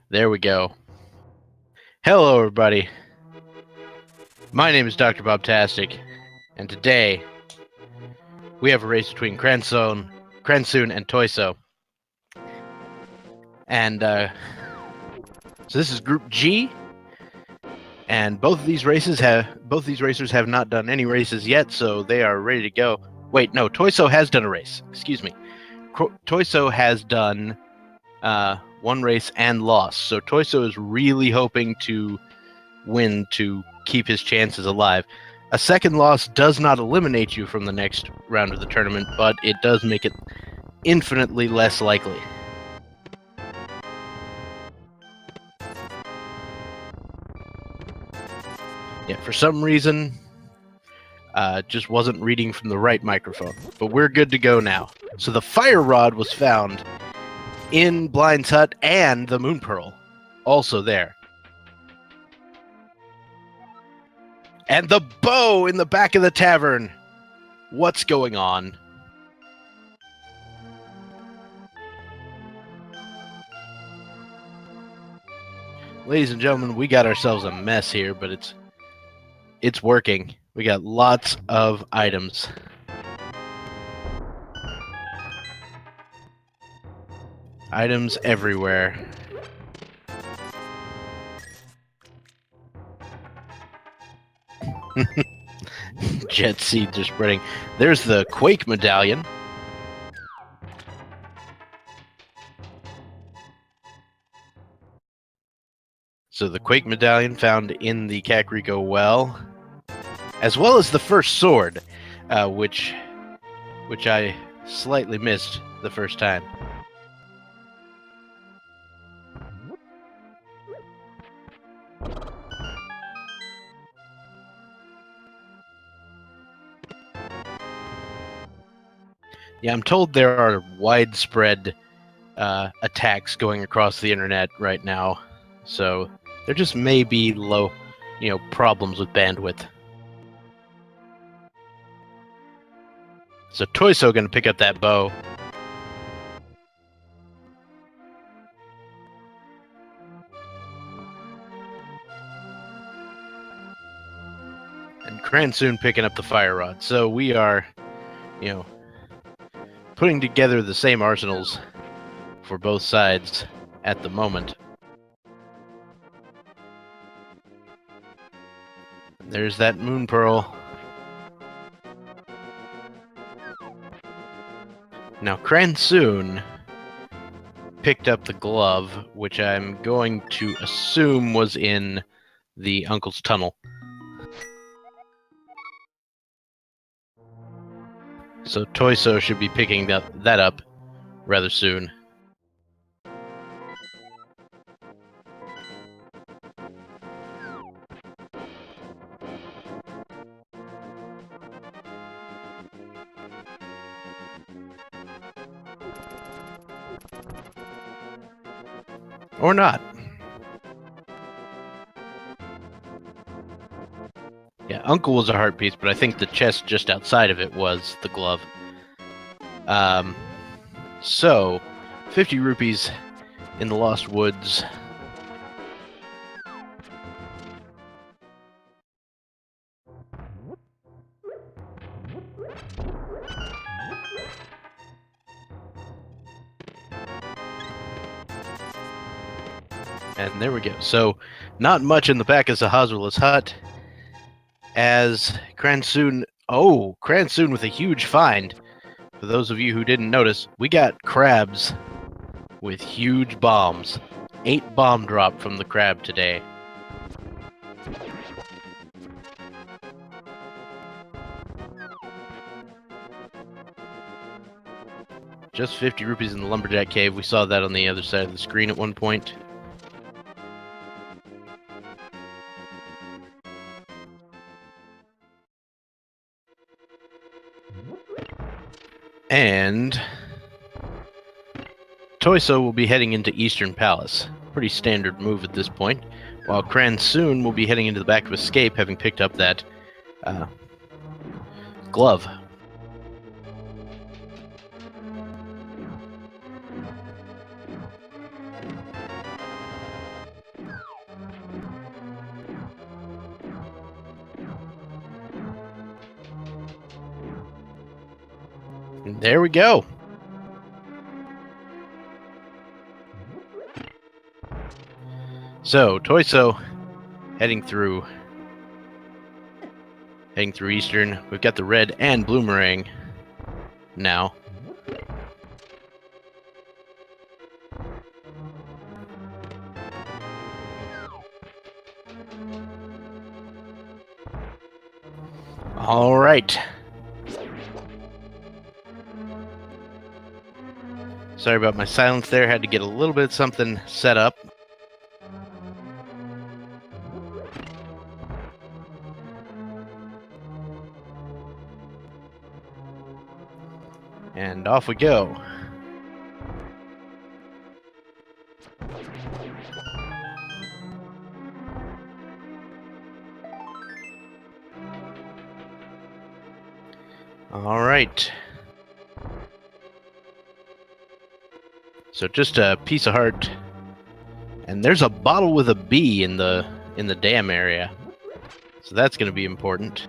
There we go. Hello, everybody. My name is Dr. Bobtastic, and today we have a race between Cransoon and Tojso. And so this is Group G, and both these racers have not done any races yet, so they are ready to go. Wait, no, Tojso has done a race. Excuse me. Tojso has done one race and lost, so Tojso is really hoping to win to keep his chances alive. A second loss does not eliminate you from the next round of the tournament, but it does make it infinitely less likely. Yeah, for some reason, just wasn't reading from the right microphone. But we're good to go now. So the fire rod was found in Blind's hut, and the moon pearl also there. And the bow in the back of the tavern. What's going on? Ladies and gentlemen, we got ourselves a mess here, but it's working. We got lots of items. Items everywhere. Jet seeds are spreading. There's the Quake medallion. So the Quake medallion found in the Kakariko well, as well as the first sword, which I slightly missed the first time. Yeah, I'm told there are widespread attacks going across the internet right now, so there just may be problems with bandwidth. So Tojso gonna pick up that bow. And Cransoon picking up the fire rod. So we are, putting together the same arsenals for both sides at the moment. There's that moon pearl. Now Cransoon picked up the glove, which I'm going to assume was in the uncle's tunnel. So Tojso should be picking that up rather soon. Or not. Yeah, Uncle was a heart piece, but I think the chest just outside of it was the glove. So, 50 rupees in the Lost Woods. And there we go. So, not much in the back of Zahazula's hut. As Cransoon... Oh, Cransoon with a huge find. For those of you who didn't notice, we got crabs with huge bombs. 8 bomb drop from the crab today. Just 50 rupees in the lumberjack cave. We saw that on the other side of the screen at one point. And Tojso will be heading into Eastern Palace. Pretty standard move at this point. While Cransoon will be heading into the back of Escape, having picked up that glove. And there we go. So, Tojso heading through Eastern. We've got the red and bloomerang now. All right. Sorry about my silence there. Had to get a little bit of something set up. And off we go. All right. So just a piece of heart, and there's a bottle with a B in the dam area, so that's going to be important.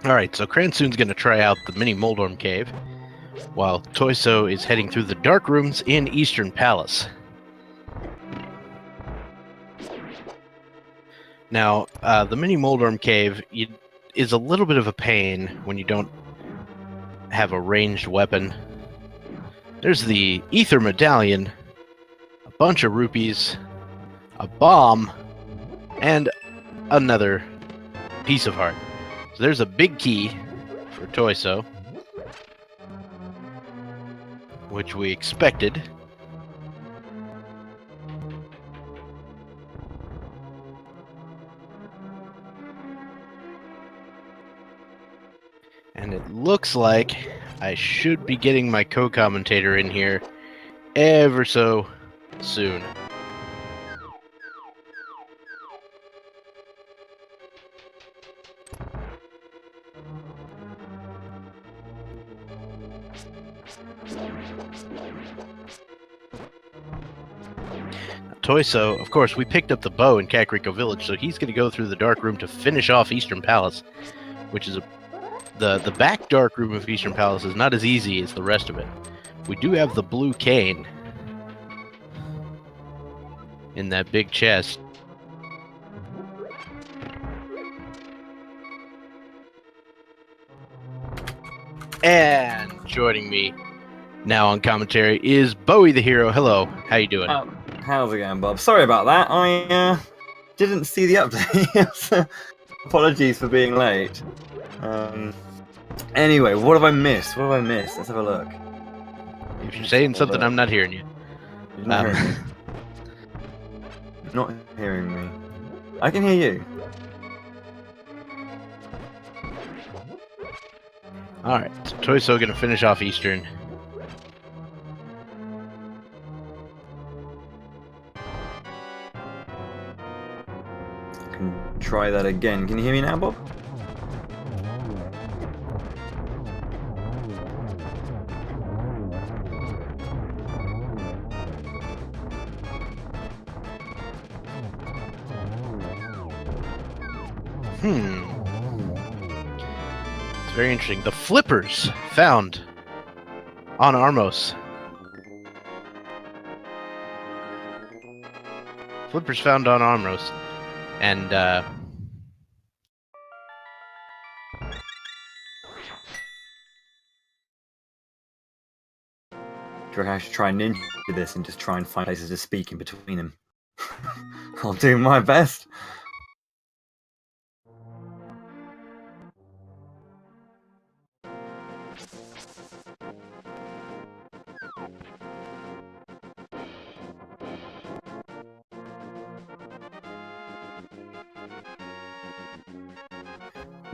Alright, so Cransoon's going to try out the mini Moldorm Cave, while Tojso is heading through the dark rooms in Eastern Palace. Now, the mini Moldorm Cave is a little bit of a pain when you don't have a ranged weapon. There's the Ether Medallion, a bunch of rupees, a bomb, and another piece of heart. So there's a big key for Tojso, which we expected. And it looks like I should be getting my co-commentator in here ever so soon. Tojso, of course, we picked up the bow in Kakariko Village, so he's going to go through the dark room to finish off Eastern Palace, which is the back dark room of Eastern Palace is not as easy as the rest of it. We do have the blue cane in that big chest. And joining me now on commentary is Bowie the Hero. Hello, how you doing? How's it going, Bob? Sorry about that. I didn't see the update. Apologies for being late. Anyway, what have I missed? Let's have a look. If you're saying something, I'm not hearing you. You're not hearing me. Not hearing me. I can hear you. Alright, so Tojso gonna finish off Eastern. Can try that again. Can you hear me now, Bob? It's very interesting. The flippers found on Armos. Flippers found on Armos. And, Do you reckon I should try and ninja this and just try and find places to speak in between them? I'll do my best.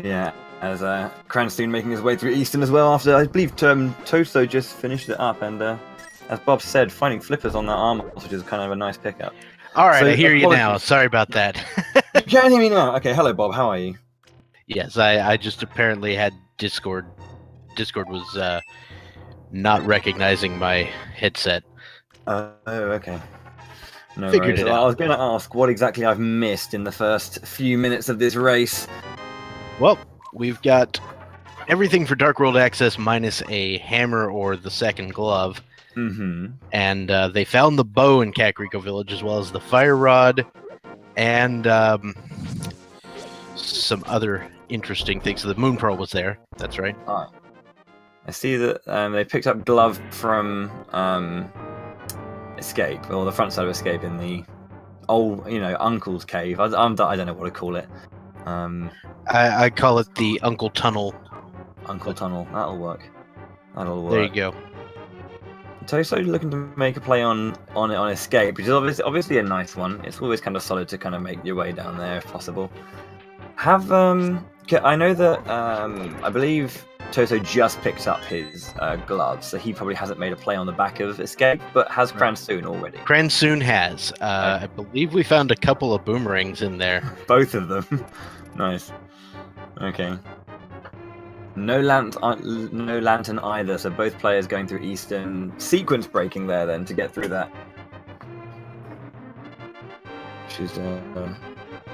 Yeah, as Cransoon making his way through Eastern as well after, I believe, Tojso just finished it up, and as Bob said, finding flippers on that arm, which is kind of a nice pickup. all right, So, I hear you apologies. now. Sorry about that. You can't hear me now. Okay, hello Bob, how are you? Yes, I just apparently had Discord. Discord was not recognizing my headset. Oh, okay. No Figured worries. it Well, out. I was going to ask what exactly I've missed in the first few minutes of this race. Well, we've got everything for Dark World access minus a hammer or the second glove. Mm-hmm. And they found the bow in Kakariko Village, as well as the fire rod, and some other interesting things. So the Moon Pearl was there. That's right. Alright. I see that they picked up glove from Escape, or the front side of Escape in the old, Uncle's cave. I don't know what to call it. I call it the Uncle Tunnel. Uncle Tunnel. That'll work. There you go. Tojso looking to make a play on Escape, which is obviously a nice one. It's always kind of solid to kind of make your way down there if possible. I know that I believe Tojso just picked up his gloves, so he probably hasn't made a play on the back of Escape, but has Cransoon already. Cransoon has. I believe we found a couple of boomerangs in there. Both of them. Nice. Okay. No lantern either, so both players going through Eastern. Sequence breaking there then to get through that. Which is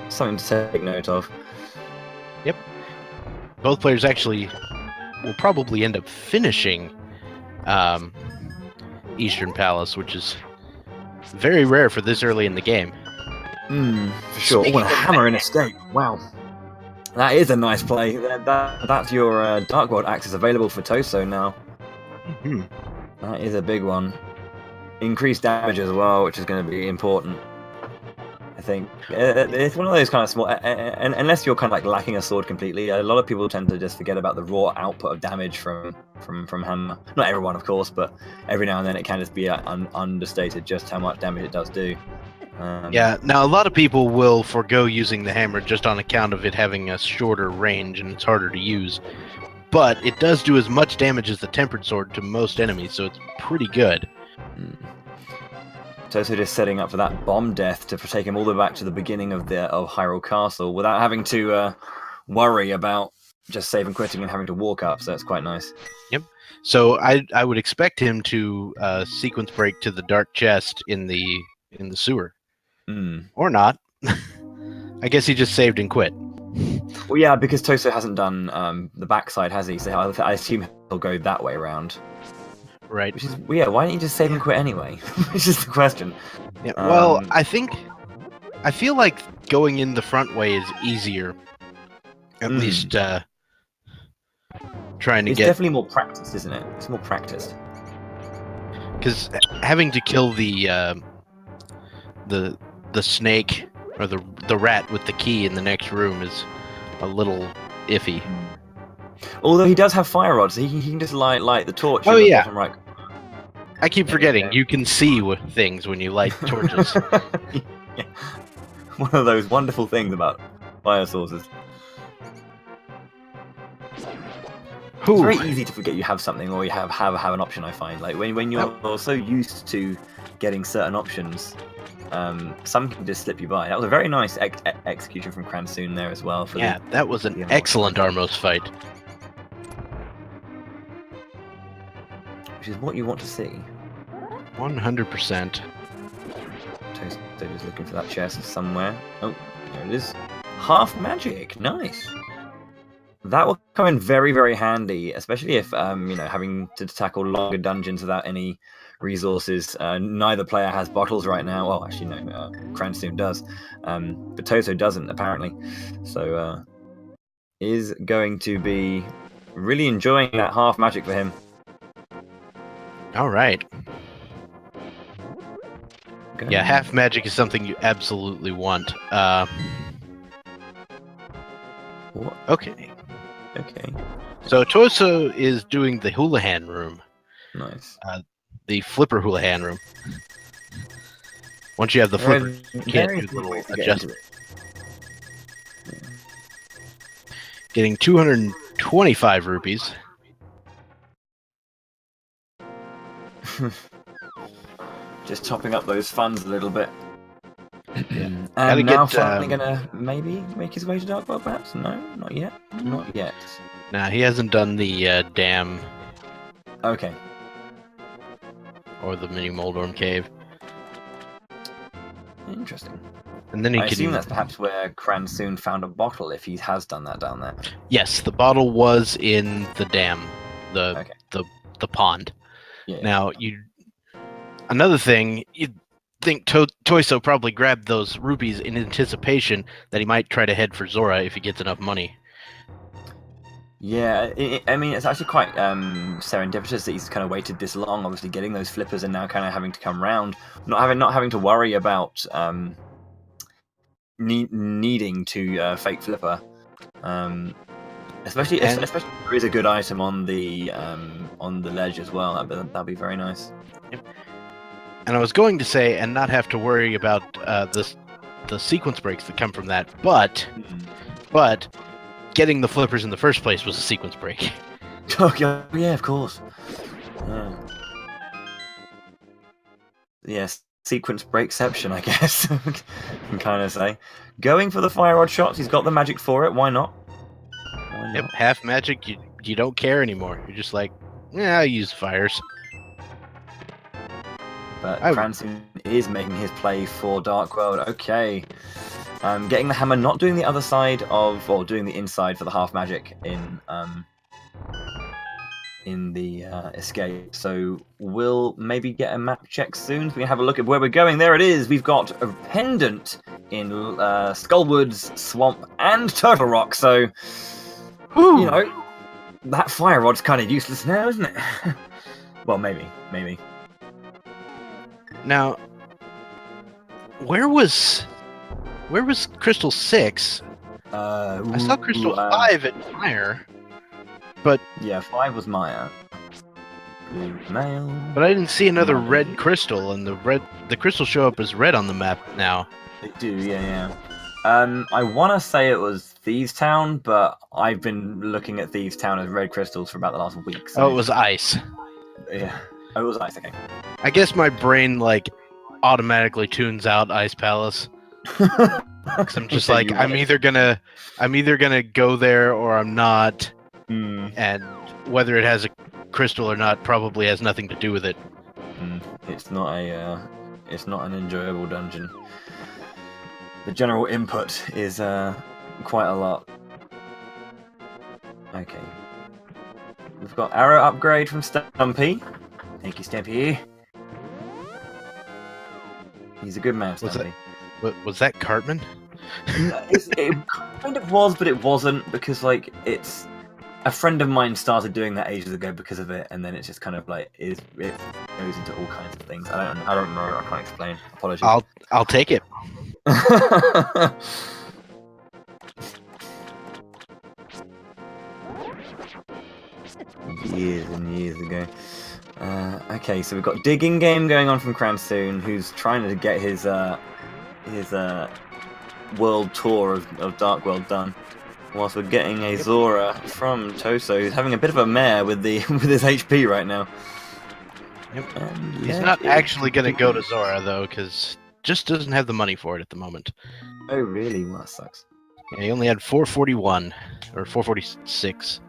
something to take note of. Yep. Both players actually will probably end up finishing Eastern Palace, which is very rare for this early in the game. For sure. Oh, and a hammer in Escape. Wow. That is a nice play. That's your Dark World access available for Tojso now. Mm-hmm. That is a big one. Increased damage as well, which is going to be important. I think it's one of those kind of small. Unless you're kind of like lacking a sword completely, a lot of people tend to just forget about the raw output of damage from hammer. Not everyone, of course, but every now and then it can just be understated just how much damage it does do. Yeah, now a lot of people will forego using the hammer just on account of it having a shorter range and it's harder to use. But it does do as much damage as the tempered sword to most enemies, so it's pretty good. Tojso just setting up for that bomb death to take him all the way back to the beginning of Hyrule Castle without having to worry about just save and quitting and having to walk up, so it's quite nice. Yep. So I would expect him to sequence break to the dark chest in the sewer. Or not. I guess he just saved and quit. Well, yeah, because Tojso hasn't done the backside, has he? So I assume he'll go that way around. Right. Which is, yeah, why don't you just save and quit anyway? Which is the question. Yeah, well, I feel like going in the front way is easier. At least trying to it's get... definitely more practiced, isn't it? It's more practiced. Because having to kill the snake or the rat with the key in the next room is a little iffy. Although he does have fire rods, so he can just light the torch. Oh, in the yeah. bottom right. I keep forgetting, you can see things when you light torches. Yeah. One of those wonderful things about fire sources. It's very easy to forget you have something or you have an option, I find. Like when you're so used to getting certain options, some can just slip you by. That was a very nice execution from Cransoon there as well. That was an excellent Armos fight. Which is what you want to see. 100%. Tojso's looking for that chest somewhere. Oh, there it is. Half magic. Nice. That will come in very, very handy, especially if having to tackle longer dungeons without any resources. Neither player has bottles right now. Well, actually, no. Cransoon does, but Tojso doesn't apparently. So is going to be really enjoying that half magic for him. All right. Yeah, half magic is something you absolutely want. What? Okay. Okay. So Tojso is doing the Houlihan room. Nice. The flipper Houlihan room. Once you have the flipper, you can't do the little adjustment. Getting 225 rupees. Just topping up those funds a little bit. Yeah. And now finally gonna maybe make his way to Dark World, perhaps? No, not yet. Not yet. Nah, he hasn't done the dam. Okay. Or the mini Moldorm cave. Interesting. And then he I assume that's perhaps where Cransoon found a bottle, if he has done that down there. Yes, the bottle was in the dam, the pond. Yeah. Now another thing, you'd think Tojso probably grabbed those rupees in anticipation that he might try to head for Zora if he gets enough money. Yeah, I mean, it's actually quite serendipitous that he's kind of waited this long, obviously getting those flippers and now kind of having to come round, not having to worry about needing to fake flipper, especially if there is a good item on the ledge as well. That'd be very nice. Yep. And I was going to say, and not have to worry about the sequence breaks that come from that, but getting the flippers in the first place was a sequence break. Oh yeah, of course. Yes, sequence breakception, I guess. Can kind of say. Going for the fire rod shots, he's got the magic for it. Why not? Yep, half magic. You don't care anymore. You're just like, yeah, I use fires. But Cransoon is making his play for Dark World. Okay. Getting the hammer, not doing the other side of, or doing the inside for the half magic in the escape. So we'll maybe get a map check soon. So we can have a look at where we're going. There it is. We've got a pendant in Skullwoods, Swamp, and Turtle Rock. So, you know, that fire rod's kind of useless now, isn't it? Well, maybe. Now, where was Crystal 6? I saw Crystal 5 at Fire, but yeah, 5 was Maya. But I didn't see another red crystal, and the crystals show up as red on the map now. They do, yeah. I want to say it was Thieves Town, but I've been looking at Thieves Town as red crystals for about the last week. So... Oh, it was ice. Yeah. Oh, it was ice. Okay. I guess my brain automatically tunes out Ice Palace. Cause I'm just like, I'm either gonna go there or I'm not, and whether it has a crystal or not probably has nothing to do with it. It's not an enjoyable dungeon. The general input is quite a lot. Okay, we've got arrow upgrade from Stumpy. Thank you, Stumpy. He's a good man, Stumpy. Was that Cartman? It kind of was, but it wasn't, because it's a friend of mine started doing that ages ago because of it, and then it's just kind of it goes into all kinds of things. I don't know. I can't explain. Apologies. I'll take it. Years and years ago. Okay, so we've got digging game going on from Cransoon, who's trying to get his world tour of Dark World done, whilst we're getting a Zora from Tojso, who's having a bit of a mare with his HP right now. Yep. He's not actually going to go to Zora though, because just doesn't have the money for it at the moment. Oh really? Well, that sucks. Yeah, he only had 441 or 446.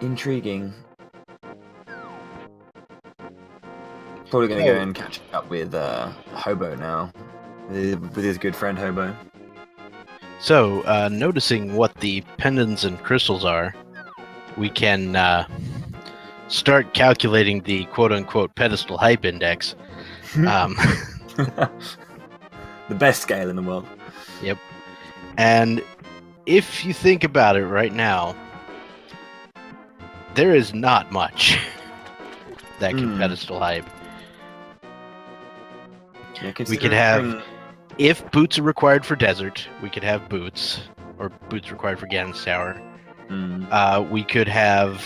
Intriguing. Probably going to go and catch up with Hobo now, with his good friend Hobo. So, noticing what the pendants and crystals are, we can start calculating the quote-unquote pedestal hype index. The best scale in the world. Yep. And if you think about it right now, there is not much that can pedestal hype. Yeah, We could have, if boots are required for desert, we could have boots, or boots required for Ganon's Tower. We could have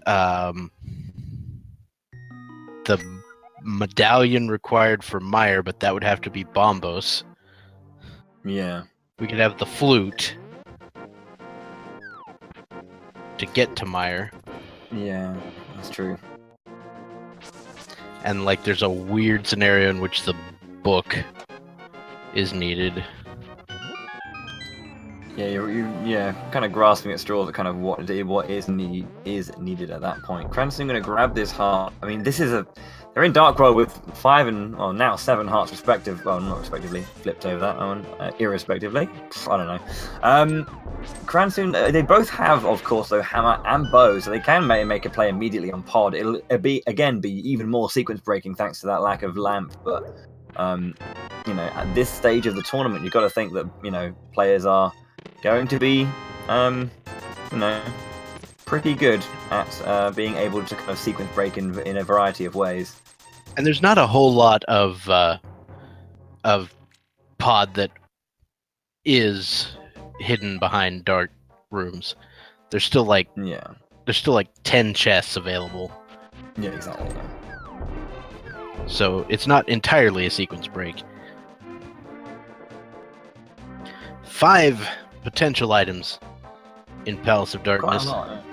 the medallion required for Meyer, but that would have to be Bombos. Yeah. We could have the flute to get to Meyer. Yeah, that's true. And like there's a weird scenario in which the book is needed. Yeah, you're kind of grasping at straws at kind of what is needed at that point. Cransoon going to grab this heart. I mean, they're in Dark World with 5 and now 7 hearts respective. Well, not respectively, flipped over that one, irrespectively. I don't know. Cransoon, they both have, of course, though, hammer and bow, so they can make a play immediately on pod. It'll be even more sequence breaking thanks to that lack of lamp. But at this stage of the tournament, you've got to think that players are going to be pretty good at being able to kind of sequence break in a variety of ways. And there's not a whole lot of pod that is hidden behind dark rooms. There's still like 10 chests available. Yeah, exactly. Yeah. So it's not entirely a sequence break. 5 potential items in Palace of Darkness. Quite a lot.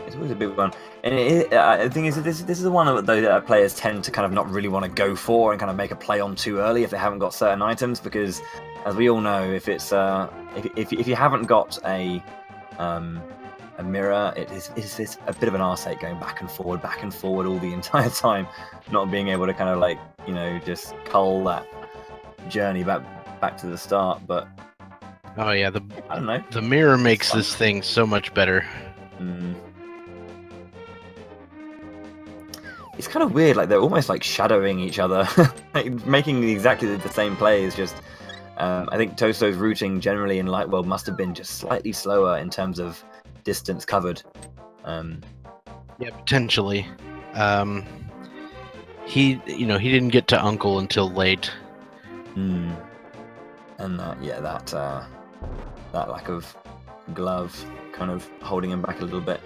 It's always a big one. And the thing is, this is the one that players tend to kind of not really want to go for and kind of make a play on too early if they haven't got certain items, because as we all know, if it's if you haven't got a mirror, it's a bit of an arse ache going back and forward all the entire time, not being able to kind of like just cull that journey back to the start. But oh yeah, I don't know. The mirror makes this thing so much better. It's kind of weird, like they're almost like shadowing each other, like making exactly the same plays. Just, I think Tojso's routing generally in Light World must have been just slightly slower in terms of distance covered. Yeah, potentially. He didn't get to Uncle until late. And that lack of glove kind of holding him back a little bit.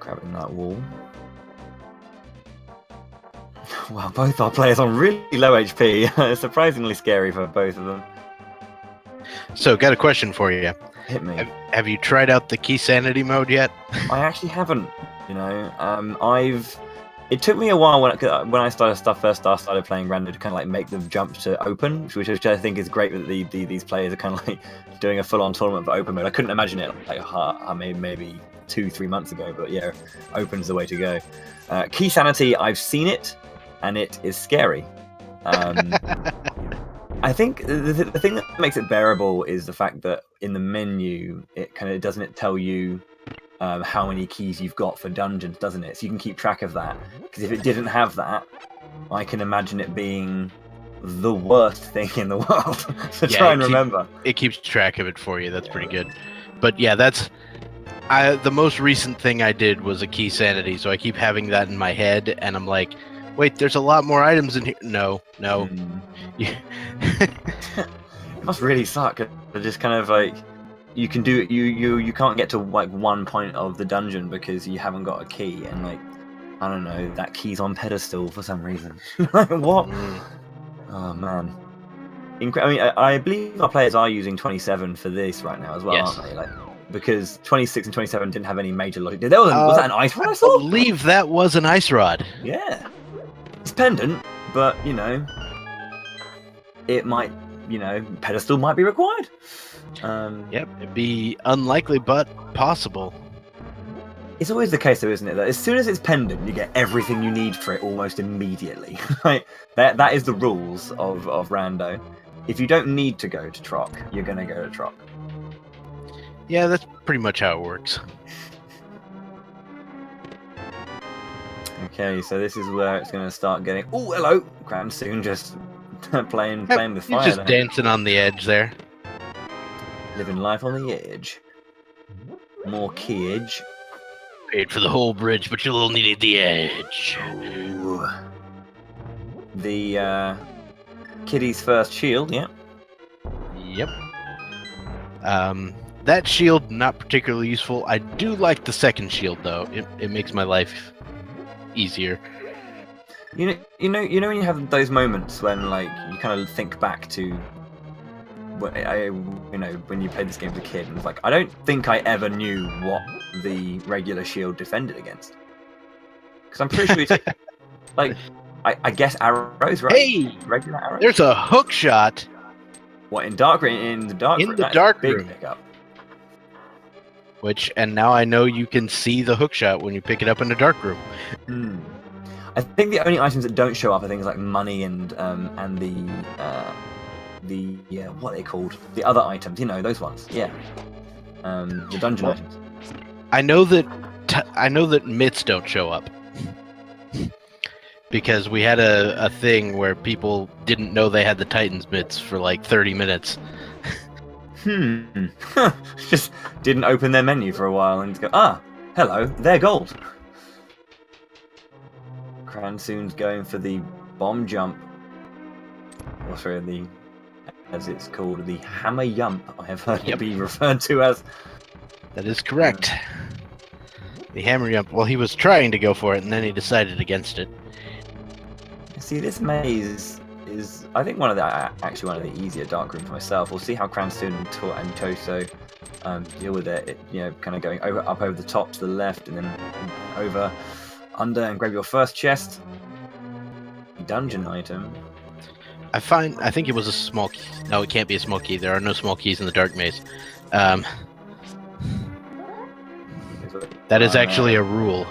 Grabbing that wall. Well, both our players on really low HP. Surprisingly scary for both of them. So, got a question for you. Hit me. Have you tried out the key sanity mode yet? I actually haven't. It took me a while when I first started playing Rando to kind of like make the jump to open, which I think is great that these players are kind of like doing a full-on tournament for open mode. I couldn't imagine it like maybe 2-3 months ago, but yeah, open's the way to go. Key sanity, I've seen it, and it is scary. I think the thing that makes it bearable is the fact that in the menu, it doesn't tell you how many keys you've got for dungeons, doesn't it? So you can keep track of that. Because if it didn't have that, I can imagine it being the worst thing in the world to try and remember. It keeps track of it for you. That's pretty good. But yeah, the most recent thing I did was a key sanity, so I keep having that in my head, and I'm like, wait, there's a lot more items in here. No. It must really suck. Just kind of like you can do you can't get to like one point of the dungeon because you haven't got a key, and like I don't know, that key's on pedestal for some reason. Like what? Oh man. I believe our players are using 27 for this right now as well, yes. Aren't they? Like, because 26 and 27 didn't have any major logic. Was that an ice rod? I believe that was an ice rod. Yeah. It's pendant, but it might, pedestal might be required. Yep, it'd be unlikely but possible. It's always the case, though, isn't it? That as soon as it's pendant, you get everything you need for it almost immediately. Right? That is the rules of Rando. If you don't need to go to Troc, you're going to go to Troc. Yeah, that's pretty much how it works. Okay, so this is where it's going to start getting... Oh, hello! Cransoon just playing with He's fire just there. dancing on the edge there. Living life on the edge. More keyage. Paid for the whole bridge, but you little needed the edge. Ooh. The Kitty's first shield, yeah. Yep. That shield, not particularly useful. I do like the second shield, though. It makes my life easier. You know when you have those moments when like you kind of think back to when you played this game as a kid, and it's like I don't think I ever knew what the regular shield defended against, because I'm pretty sure it's like I guess arrows, right? Hey, Regular arrows. there's a hook shot. What in the dark room? That's dark a big room. pickup. And now I know you can see the hook shot when you pick it up in the dark room. Hmm. I think the only items that don't show up are things like money and the what are they called? The other items, those ones. Yeah. The dungeon items. I know that mitts don't show up. Because we had a thing where people didn't know they had the Titan's mitts for like 30 minutes. Just didn't open their menu for a while and go, hello, they're gold. Cransoon's going for the bomb jump. Or sorry, as it's called, the hammer yump, I have heard it be referred to as. That is correct. The hammer yump. Well, he was trying to go for it, and then he decided against it. See, this maze is, I think, one of the easier dark rooms for myself. We'll see how Cransoon and Tojso deal with it. Kind of going up over the top to the left, and then over, under, and grab your first chest. Dungeon item. I think it was a small key. No, it can't be a small key. There are no small keys in the dark maze. That is actually a rule.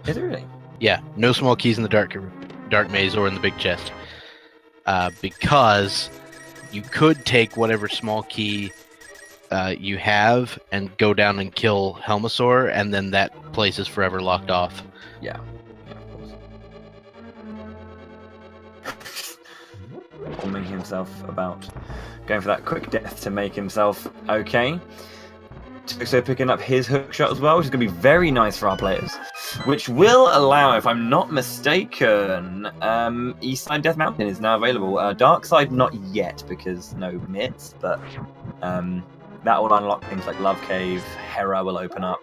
Is it really? Yeah, no small keys in the dark maze or in the big chest. Because you could take whatever small key you have and go down and kill Helmasaur, and then that place is forever locked off. Yeah, of course. Bombing himself about, going for that quick death to make himself okay. Tojso picking up his hook shot as well, which is going to be very nice for our players. Which will allow, if I'm not mistaken, East Side Death Mountain is now available. Dark Side not yet, because no mitts, but that will unlock things like Love Cave, Hera will open up.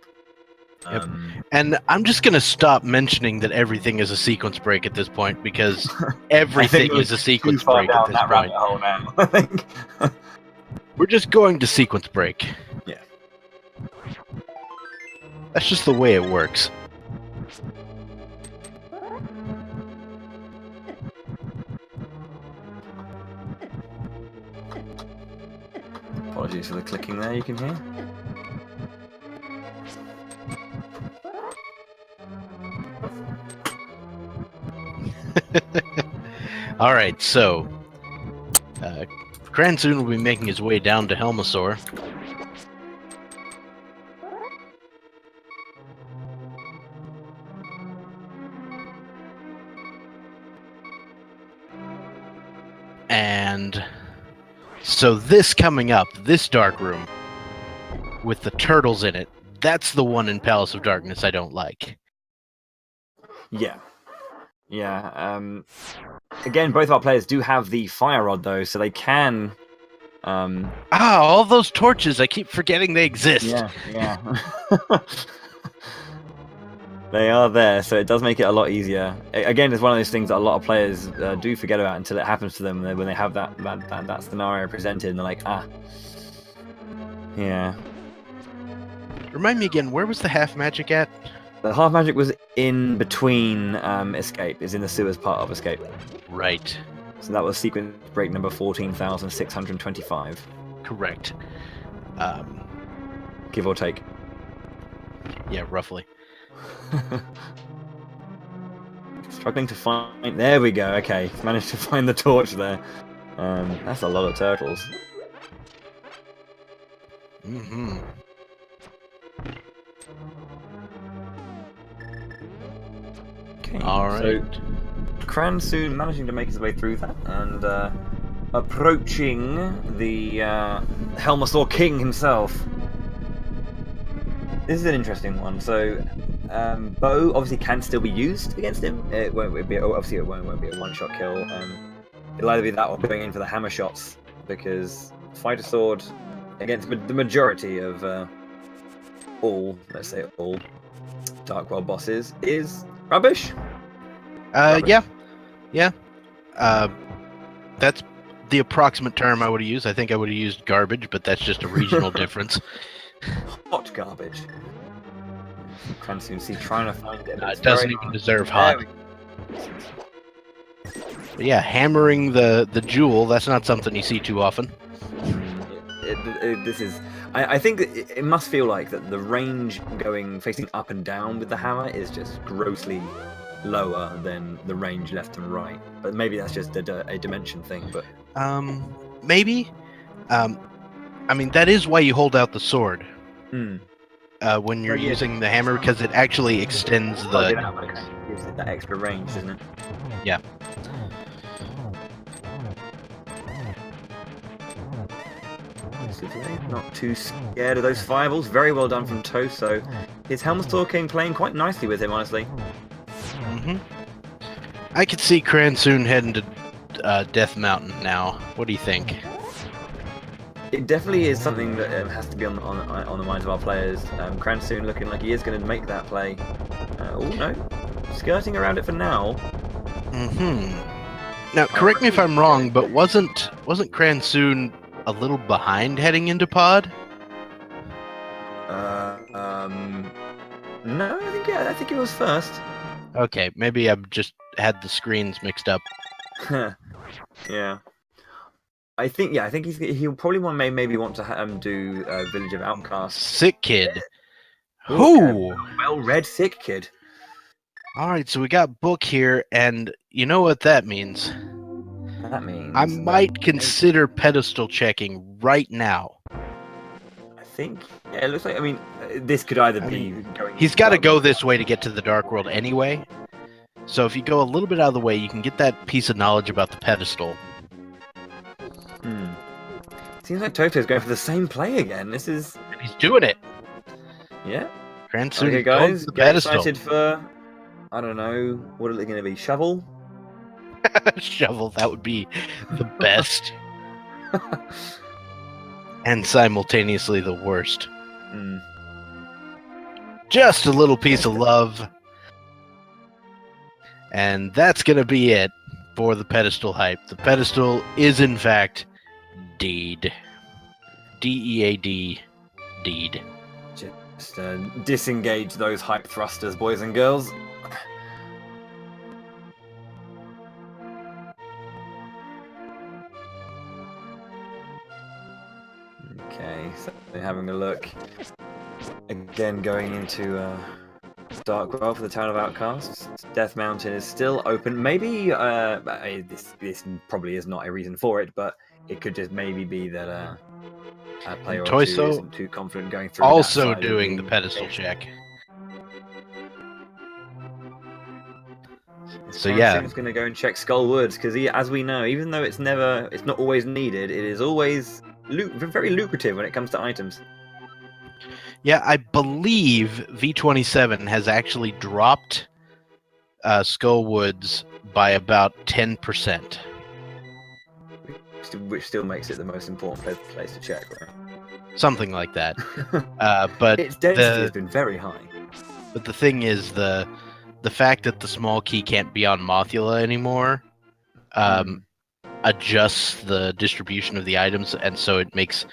Yep. And I'm just going to stop mentioning that everything is a sequence break at this point, because everything is a sequence break at this point. Now, I think. We're just going to sequence break. Yeah. That's just the way it works. Apologies for the clicking there, you can hear. Alright, so Cransoon will be making his way down to Helmasaur. And so this coming up, this dark room with the turtles in it, that's the one in Palace of Darkness I don't like. Yeah. Again, both of our players do have the fire rod though, so they can. All those torches! I keep forgetting they exist. Yeah. They are there, so it does make it a lot easier. Again, it's one of those things that a lot of players do forget about until it happens to them. When they have that scenario presented, and they're like, yeah. Remind me again, where was the half magic at? The half magic was in between Escape, is in the sewers part of Escape. Right. So that was sequence break number 14,625. Correct. Give or take. Yeah, roughly. Struggling to find. There we go. Okay, managed to find the torch there. That's a lot of turtles. Mm-hmm. Okay, All right. so Cransoon managing to make his way through that and approaching the Helmasaur King himself. This is an interesting one. So, bow obviously can still be used against him. It won't be obviously it won't be a one-shot kill. It'll either be that or going in for the hammer shots because fighter sword against the majority of let's say all Dark World bosses is rubbish. Yeah. That's the approximate term I would have used. I think I would have used garbage, but that's just a regional difference. Hot garbage. Cransoon, see, trying to find it. It doesn't even deserve hot. But yeah, hammering the jewel, that's not something you see too often. This is... I think it must feel like that the range going facing up and down with the hammer is just grossly lower than the range left and right. But maybe that's just a dimension thing. But maybe. I mean, that is why you hold out the sword when you're using the hammer, because it actually extends the... gives it that extra range, doesn't it? Yeah. Not too scared of those fireballs. Very well done from Tojso. His Helmasaur King playing quite nicely with him, honestly. I could see Cransoon heading to Death Mountain now. What do you think? It definitely is something that has to be on the minds of our players. Cransoon looking like he is going to make that play. Oh no, skirting around it for now. Now, correct me if I'm wrong, but wasn't Cransoon a little behind heading into Pod? No, I think it was first. Okay, maybe I've just had the screens mixed up. Yeah. I think he'll probably maybe want to do Village of Outcasts. Sick Kid. Who? Well-read Sick Kid. Alright, so we got book here, and you know what that means. That means... I might consider pedestal checking right now. I think... Yeah, it looks like... I mean, this could either be going... He's got to go this way to get to the Dark World anyway. So if you go a little bit out of the way, you can get that piece of knowledge about the pedestal. Seems like Toto's going for the same play again. This is... He's doing it. Yeah. Cransoon, okay, guys, the get pedestal. excited for... I don't know. What are they going to be? Shovel? Shovel, that would be the best. And simultaneously the worst. Just a little piece of love. And that's going to be it for the pedestal hype. The pedestal is, in fact, Deed. D-E-A-D. Deed. Just disengage those hype thrusters, boys and girls. Okay, so having a look. Again, going into Dark World for the Town of Outcasts. Death Mountain is still open. Maybe this probably is not a reason for it, but it could just maybe be that a player or two isn't too confident going through. Also doing the pedestal check. So yeah, he's going to go and check Skull Woods because as we know, even though it's not always needed, it is always very lucrative when it comes to items. Yeah, I believe V27 has actually dropped Skull Woods by about 10%. Which still makes it the most important place to check, right? Something like that. But its density has been very high. But the thing is, the fact that the small key can't be on Mothula anymore adjusts the distribution of the items, and so it makes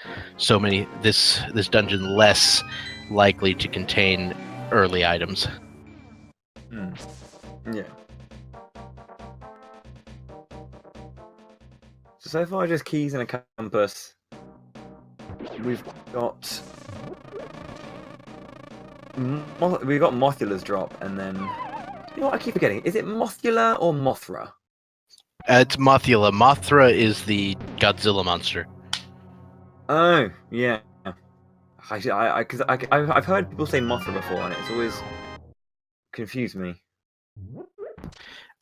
this dungeon less likely to contain early items. Yeah. So far, just keys and a compass. We've got we got Mothula's drop, and then you know what? I keep forgetting. Is it Mothula or Mothra? It's Mothula. Mothra is the Godzilla monster. Oh, yeah. Because I've heard people say Mothra before, and it's always confused me.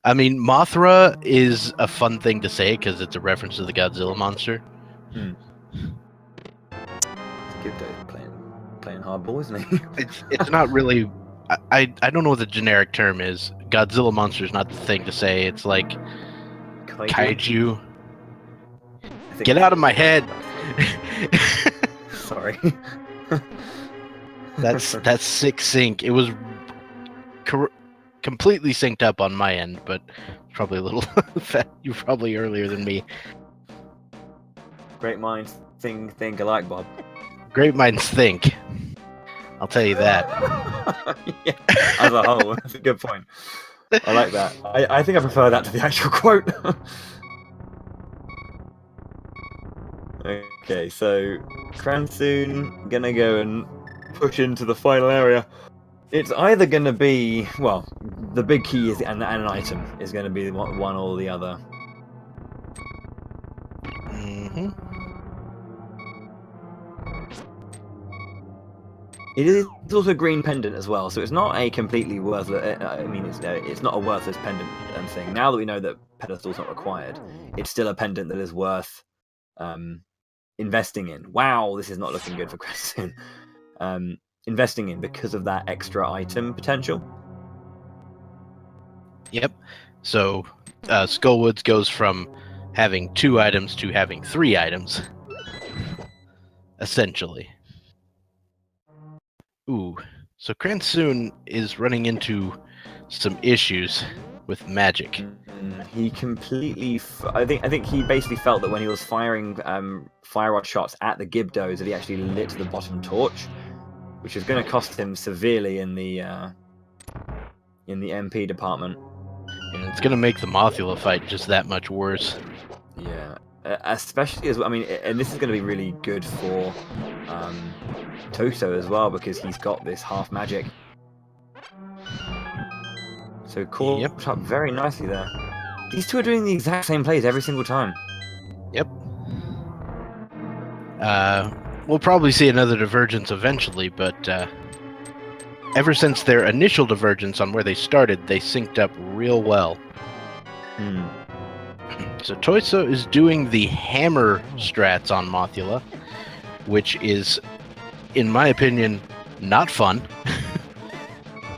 I mean, Mothra is a fun thing to say because it's a reference to the Godzilla monster. Gibdo's playing hardball, isn't he? It's not really. I don't know what the generic term is. Godzilla monster is not the thing to say. It's like kaiju. Get out of my head. Sorry. That's sick sync. It was completely synced up on my end, but probably a little. You're probably earlier than me. Great minds think alike, Bob. Great minds think. I'll tell you that. Yeah, as a whole, that's a good point. I like that. I think I prefer that to the actual quote. Okay, so Cransoon gonna go and push into the final area. It's either gonna be, well, the big key is and an item is gonna be one or the other. Mm-hmm. It is also a green pendant as well, so it's not a completely worthless. I mean, it's not a worthless pendant thing. Now that we know that pedestal's not required, it's still a pendant that is worth investing in. Wow, this is not looking good for Cransoon. Investing in because of that extra item potential. Yep. So Skullwoods goes from having 2 items to having 3 items, essentially. Ooh, so Cransoon is running into some issues with magic. He completely. I think he basically felt that when he was firing fire rod shots at the Gibdos, that he actually lit the bottom torch, which is going to cost him severely in the MP department. Yeah, it's going to make the Mothula fight just that much worse. Yeah, especially as I mean, and this is going to be really good for Tojso as well because he's got this half magic. So caught up very nicely there. These two are doing the exact same plays every single time. Yep. We'll probably see another divergence eventually, but ever since their initial divergence on where they started, they synced up real well. So Tojso is doing the hammer strats on Mothula, which is, in my opinion, not fun.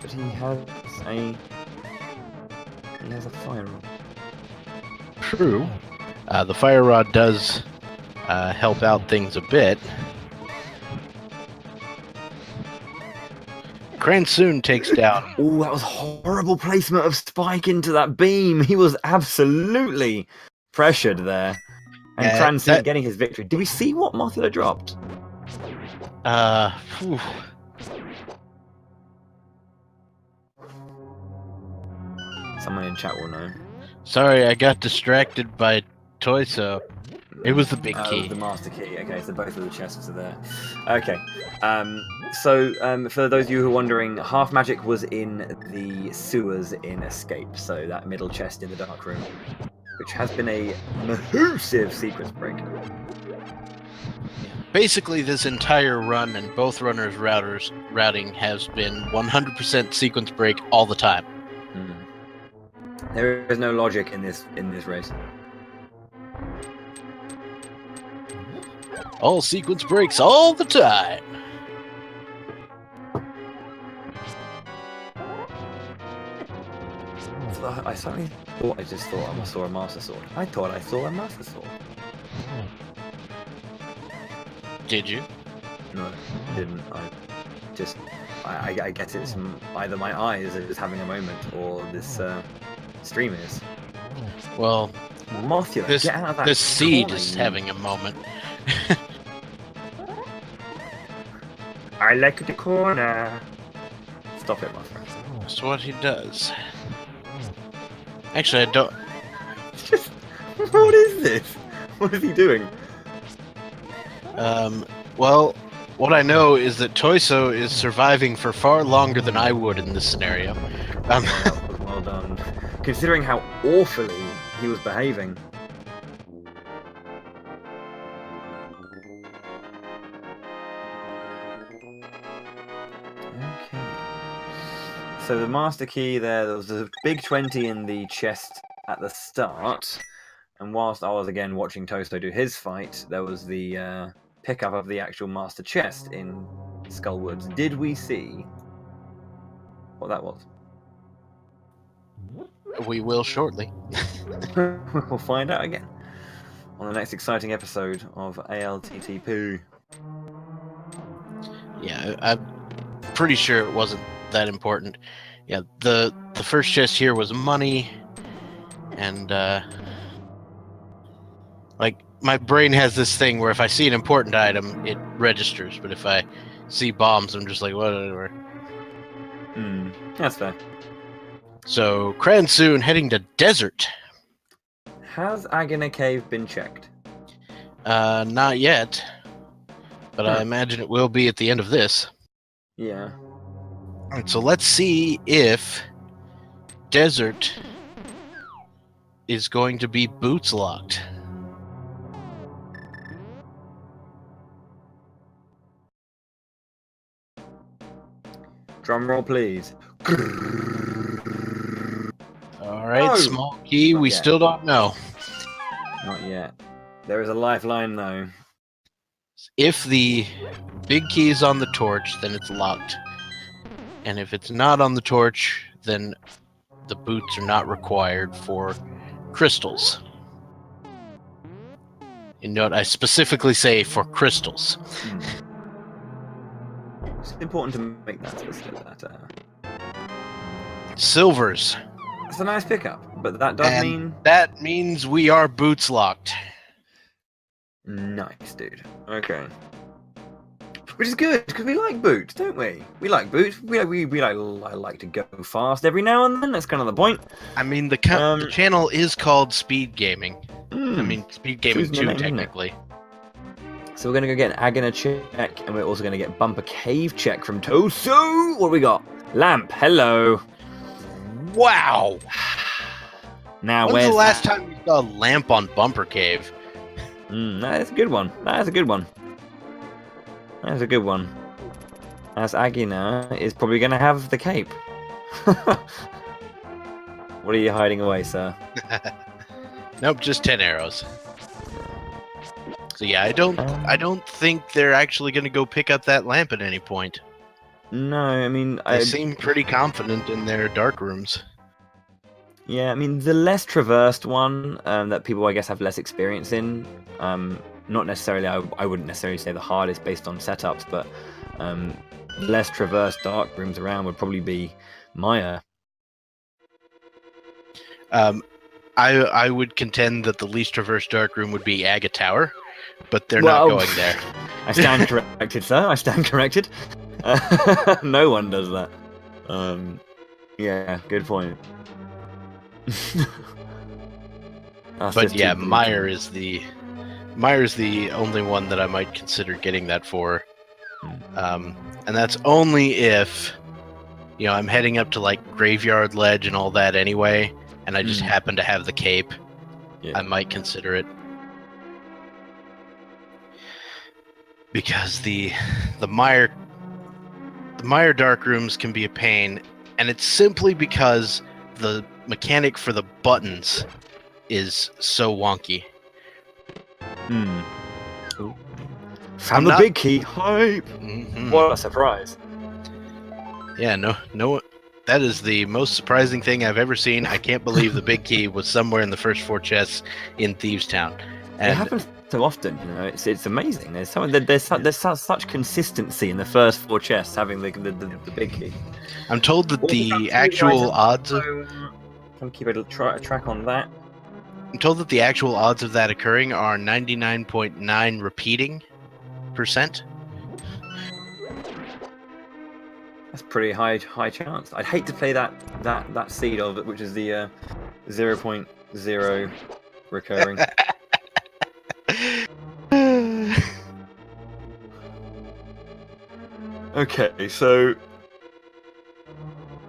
But he has a fire rod. True. The fire rod does help out things a bit. Cransoon takes down. Oh, that was horrible placement of Spike into that beam. He was absolutely pressured there. And Cransoon getting his victory. Did we see what Mothula dropped? Someone in chat will know. Sorry, I got distracted by Tojso. It was the big key. The master key. Okay, so both of the chests are there. Okay. So for those of you who are wondering, half magic was in the sewers in Escape. So that middle chest in the dark room, which has been a massive sequence break. Basically, this entire run and both runners' routing has been 100% sequence break all the time. There is no logic in this race. All sequence breaks all the time. I suddenly thought I saw a Master Sword. I thought I saw a Master Sword. Did you? No, I didn't. I guess it's either my eyes are just having a moment, or this stream is. Well, Mothula, get out of that the seed corner, is having a moment. I like the corner. Stop it, my friend. That's what he does. Actually, I don't. What is this? What is he doing? Well, What I know is that Toyso is surviving for far longer than I would in this scenario. Yeah, that was well done. Considering how awfully he was behaving. Okay. So the master key there was a big 20 in the chest at the start. And whilst I was again watching Tojso do his fight, there was the pickup of the actual master chest in Skullwoods. Did we see what that was? We will shortly. We'll find out again on the next exciting episode of ALTTP. Yeah, I'm pretty sure it wasn't that important. Yeah, the first chest here was money, and like my brain has this thing where if I see an important item, it registers, but if I see bombs, I'm just like whatever. That's fair. So Cransoon heading to desert. Has Agina Cave been checked? Not yet, but I imagine it will be at the end of this. Yeah. Alright, so let's see if desert is going to be boots locked. Drum roll, please. Alright, No! small key, Not we yet. still don't know. Not yet. There is a lifeline, though. If the big key is on the torch, then it's locked. And if it's not on the torch, then the boots are not required for crystals. And note, I specifically say for crystals. It's important to make that specific. Silvers. It's a nice pickup, but that does And mean... that means we are boots locked. Nice, dude. Okay. Which is good, because we like boots, don't we? We like boots. We like to go fast every now and then. That's kind of the point. I mean, the channel is called Speed Gaming. I mean, Speed Gaming 2, technically. So we're going to go get an Agina check, and we're also going to get Bumper Cave check from Tojso. What do we got? Lamp, hello. Wow! Now, When's where's the last that? time you saw a lamp on Bumper Cave? That's a good one. That's a good one. That's a good one. As Agina is probably going to have the cape. What are you hiding away, sir? Nope, just 10 arrows. So yeah, I don't think they're actually going to go pick up that lamp at any point. No, I mean... They seem pretty confident in their dark rooms. Yeah, I mean, the less traversed one that people, I guess, have less experience in, not necessarily, I wouldn't necessarily say the hardest based on setups, but less traversed dark rooms around would probably be Maya. I would contend that the least traversed dark room would be Aga Tower, but they're not going there. I stand corrected, sir. I stand corrected. No one does that. Yeah, good point. But yeah, Myers is the only one that I might consider getting that for. And that's only if, I'm heading up to like Graveyard Ledge and all that anyway, and I just happen to have the cape. Yeah. I might consider it. Because the Mire dark rooms can be a pain, and it's simply because the mechanic for the buttons is so wonky. Found the big key. Hype! What a surprise. Yeah, no, that is the most surprising thing I've ever seen. I can't believe the big key was somewhere in the first 4 chests in Thieves Town. And it happens so often, it's amazing. There's such consistency in the first 4 chests having the big key. I'm told that the actual odds of... Trying to keep a track on that. I'm told that the actual odds of that occurring are 99.9 repeating %. That's pretty high chance. I'd hate to play that seed of it, which is the 0.0 recurring. Okay, so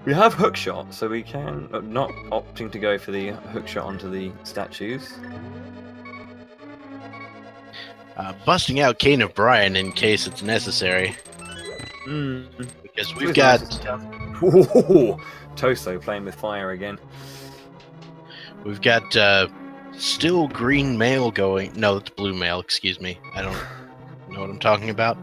we have hookshot, so we can not opting to go for the hookshot onto the statues. Busting out Kane of Brian in case it's necessary. Because we've got Tojso playing with fire again. we've got still green mail going. No, it's blue mail. Excuse me. I don't know what I'm talking about.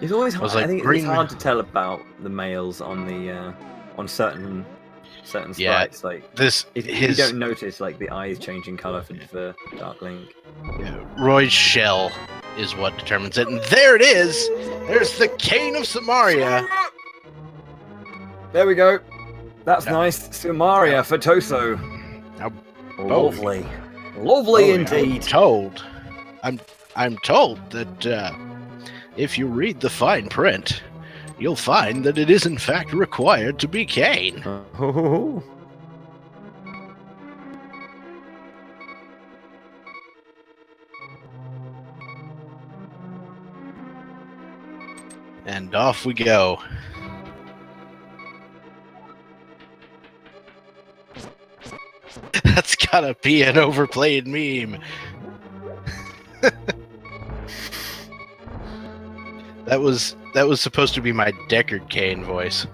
It's always hard. like, I think green it's hard to tell about the males on the on certain sprites. Yeah, Like this if you don't notice like the eyes changing color for Dark Link. Roy's shell is what determines it, and there it is. There's the Cane of Samaria. There we go. That's nice. Samaria for Tojso. Lovely, lovely indeed. I'm told that if you read the fine print, you'll find that it is in fact required to be Kane. And off we go. That's gotta be an overplayed meme. That was supposed to be my Deckard Kane voice.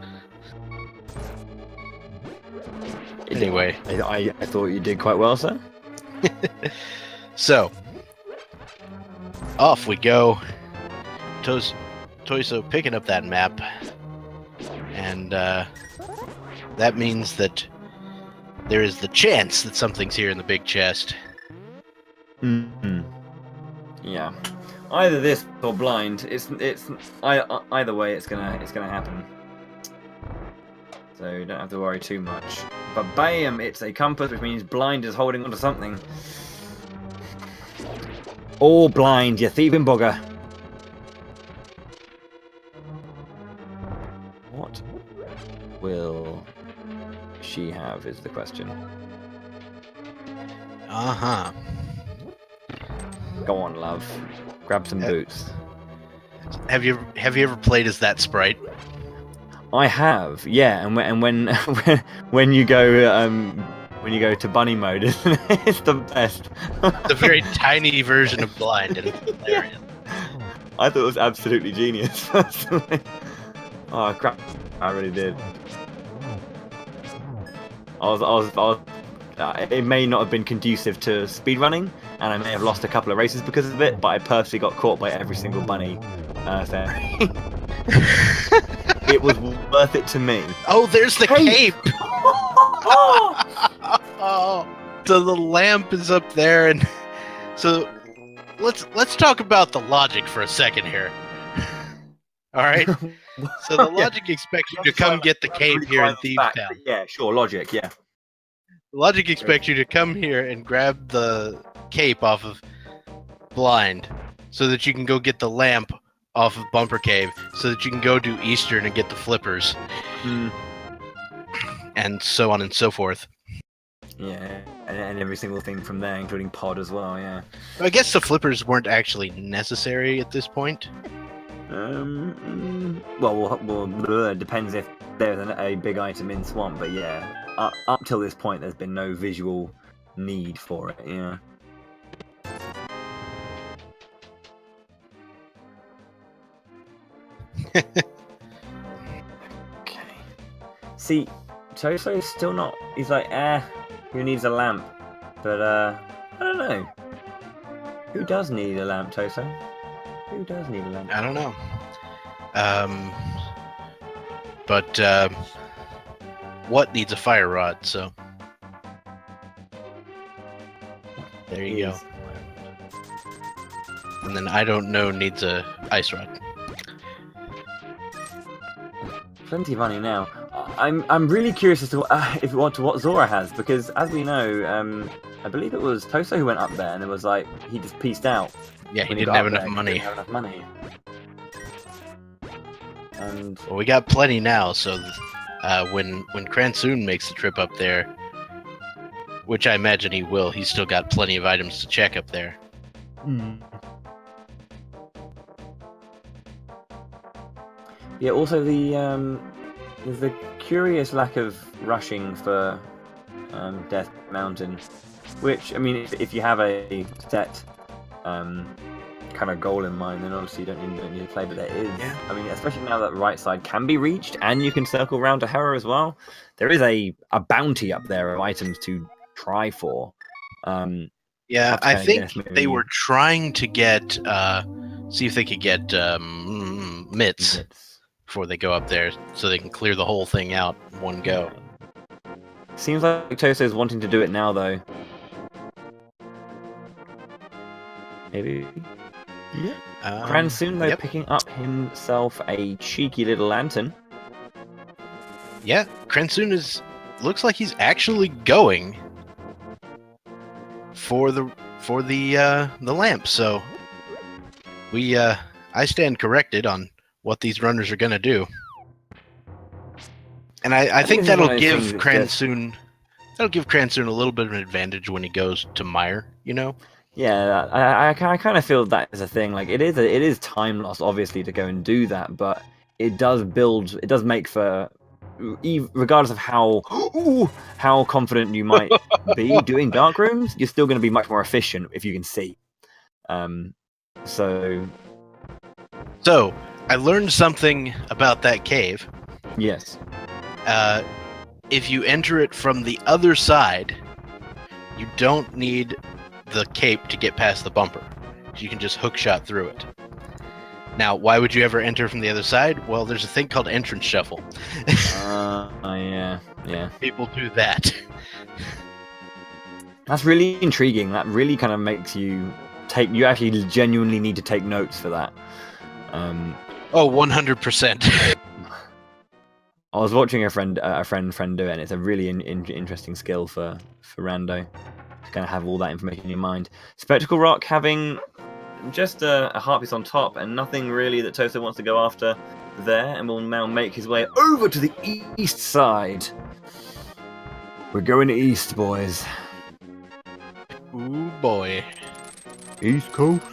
Anyway, I thought you did quite well, sir. So off we go. Tojso picking up that map, and that means that there is the chance that something's here in the big chest. Yeah, either this or blind. Either way, it's gonna happen. So you don't have to worry too much. But bam, it's a compass, which means blind is holding onto something. All blind, you thieving bugger. What will she have is the question. Uh-huh. Go on, love. Grab some boots. Have you ever played as that sprite? I have, yeah. And when you go to bunny mode, it's the best. It's a very tiny version of blind, and it's hilarious. I thought it was absolutely genius. Personally. Oh crap! I really did. It may not have been conducive to speedrunning, and I may have lost a couple of races because of it, but I purposely got caught by every single bunny fairy. It was worth it to me. Oh, there's the cape! Oh, so the lamp is up there, and so let's talk about the logic for a second here. All right. So the logic expects you to come get the cape here in Thieves Town. Yeah, sure, logic, yeah. Logic expects you to come here and grab the cape off of Blind, so that you can go get the lamp off of Bumper Cave, so that you can go do Eastern and get the flippers, and so on and so forth. Yeah, and every single thing from there, including Pod as well. Yeah. I guess the flippers weren't actually necessary at this point. Well, it depends if there's a big item in Swamp, but yeah, up till this point, there's been no visual need for it. Yeah. Okay. See, Tojso's still not. He's like, who needs a lamp? But I don't know. Who does need a lamp, Tojso? Who does need a lamp? I don't know. But what needs a fire rod? So there you go. And then I don't know needs a ice rod. Plenty of money now. I'm really curious as to what Zora has, because as we know, I believe it was Tojso who went up there and it was like he just pieced out. Yeah, he didn't have enough money. He didn't have enough money. And well, we got plenty now, so when Cransoon makes the trip up there, which I imagine he will, he's still got plenty of items to check up there. Yeah. Also, there's the curious lack of rushing for Death Mountain, which, I mean, if you have a set kind of goal in mind, then obviously you don't need to play, but there is. Yeah. I mean, especially now that right side can be reached and you can circle around to Hera as well, there is a bounty up there of items to try for. Yeah, have to I kinda think guess maybe they were trying to get see if they could get mitts bits. before they go up there, so they can clear the whole thing out in one go. Seems like Tojso is wanting to do it now, though. Maybe. Yeah. Cransoon, though, Yep. picking up himself a cheeky little lantern. Yeah, Cransoon looks like he's actually going for the lamp. So I stand corrected on what these runners are gonna do, and I think this is one that'll of those give things that's Cransoon a little bit of an advantage when he goes to Mire. You know. Yeah, I kind of feel that is a thing. Like it is time loss, obviously, to go and do that, but it does make for, regardless of how confident you might be doing dark rooms, you're still going to be much more efficient if you can see. So I learned something about that cave. yes, If you enter it from the other side, you don't need the cape to get past the bumper. You can just hook shot through it. Now, why would you ever enter from the other side? Well, there's a thing called entrance shuffle. yeah. People do that. That's really intriguing. That really kind of makes you actually genuinely need to take notes for that. Oh, 100%. I was watching a friend do it, and it's a really interesting skill for Rando to kind of have all that information in your mind. Spectacle Rock having just a heartpiece on top and nothing really that Tojso wants to go after there, and will now make his way over to the east side. We're going east, boys. Ooh boy. East Coast.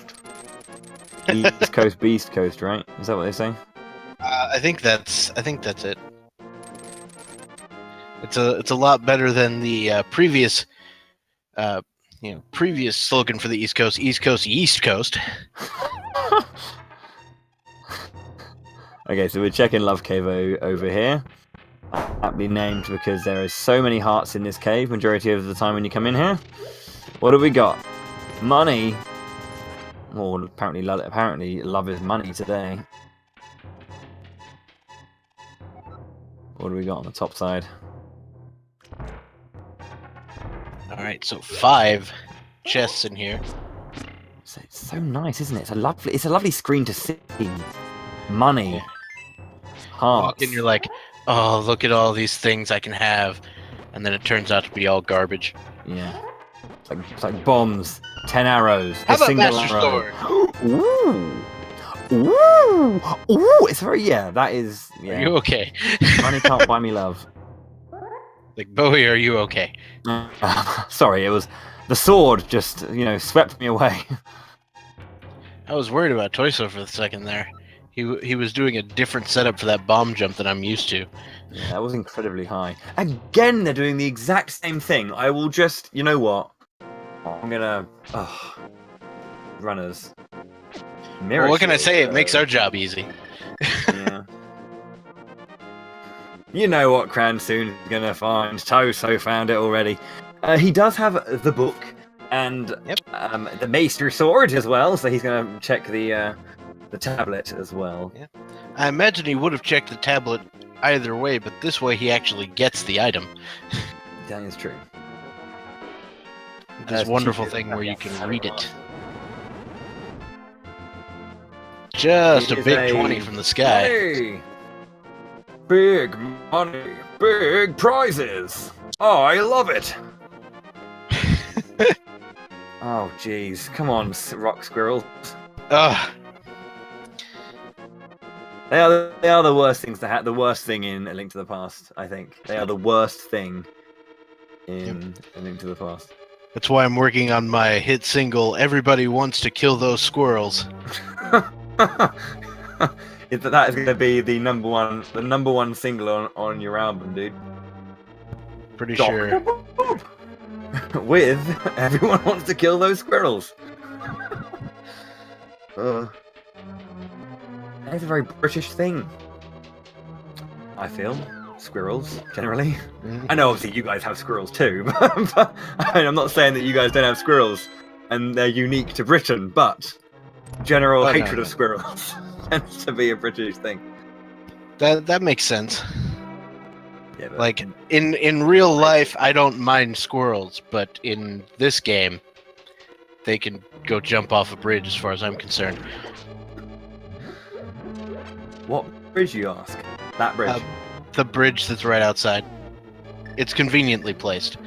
East Coast, Beast Coast, right? Is that what they say? I think that's it. It's a lot better than the previous slogan for the East Coast, East Coast, East Coast. Okay, so we're checking Love Cave over here. Aptly named because there is so many hearts in this cave majority of the time when you come in here. What do we got? Money. Well, apparently love is money today. What do we got on the top side? All right, so 5 chests in here. So it's so nice, isn't it? It's a lovely screen to see. Money. Hearts. Walk in, you're like, oh, look at all these things I can have, and then it turns out to be all garbage. Yeah. It's like bombs, 10 arrows. How about single Master arrow. Sword? Ooh! It's very, that is. Yeah. Are you okay? Money can't buy me love. Like, Bowie, are you okay? Sorry, it was the sword just swept me away. I was worried about Tojso for a second there. He was doing a different setup for that bomb jump than I'm used to. Yeah, that was incredibly high. Again, they're doing the exact same thing. I will just, you know what? I'm gonna. Runners. Well, what can I say? It makes our job easy. Yeah. You know what Cransoon is gonna find. Tojso found it already. He does have the book and the Maester Sword as well, so he's gonna check the tablet as well. Yeah. I imagine he would have checked the tablet either way, but this way he actually gets the item. That is true. This wonderful thing where you can read it. Just a big 20 from the sky. Hey! Big money, big prizes. Oh, I love it. Oh, jeez. Come on, rock squirrels. Ugh. They are the worst things to have. The worst thing in A Link to the Past, I think. They are the worst thing in A Link to the Past. That's why I'm working on my hit single, Everybody Wants to Kill Those Squirrels. that is going to be the number one single on your album, dude. Pretty sure. Bob. With everyone wants to kill those squirrels. That's a very British thing. I feel squirrels generally. I know obviously you guys have squirrels too, but I mean, I'm not saying that you guys don't have squirrels and they're unique to Britain, but general hatred of squirrels tends to be a British thing. That makes sense. Yeah, but... Like in real life, I don't mind squirrels, but in this game, they can go jump off a bridge, as far as I'm concerned. What bridge, you ask? That bridge. The bridge that's right outside. It's conveniently placed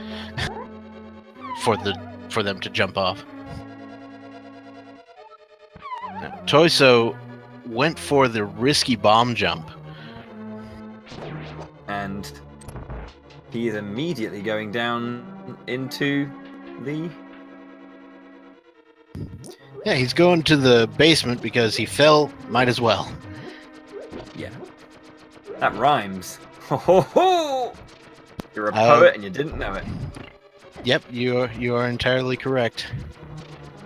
for them to jump off. Now, Tojso went for the risky bomb jump. And he is immediately going down into the... Yeah, he's going to the basement because he fell, might as well. Yeah. That rhymes. Ho ho ho! You're a poet and you didn't know it. Yep, you are entirely correct.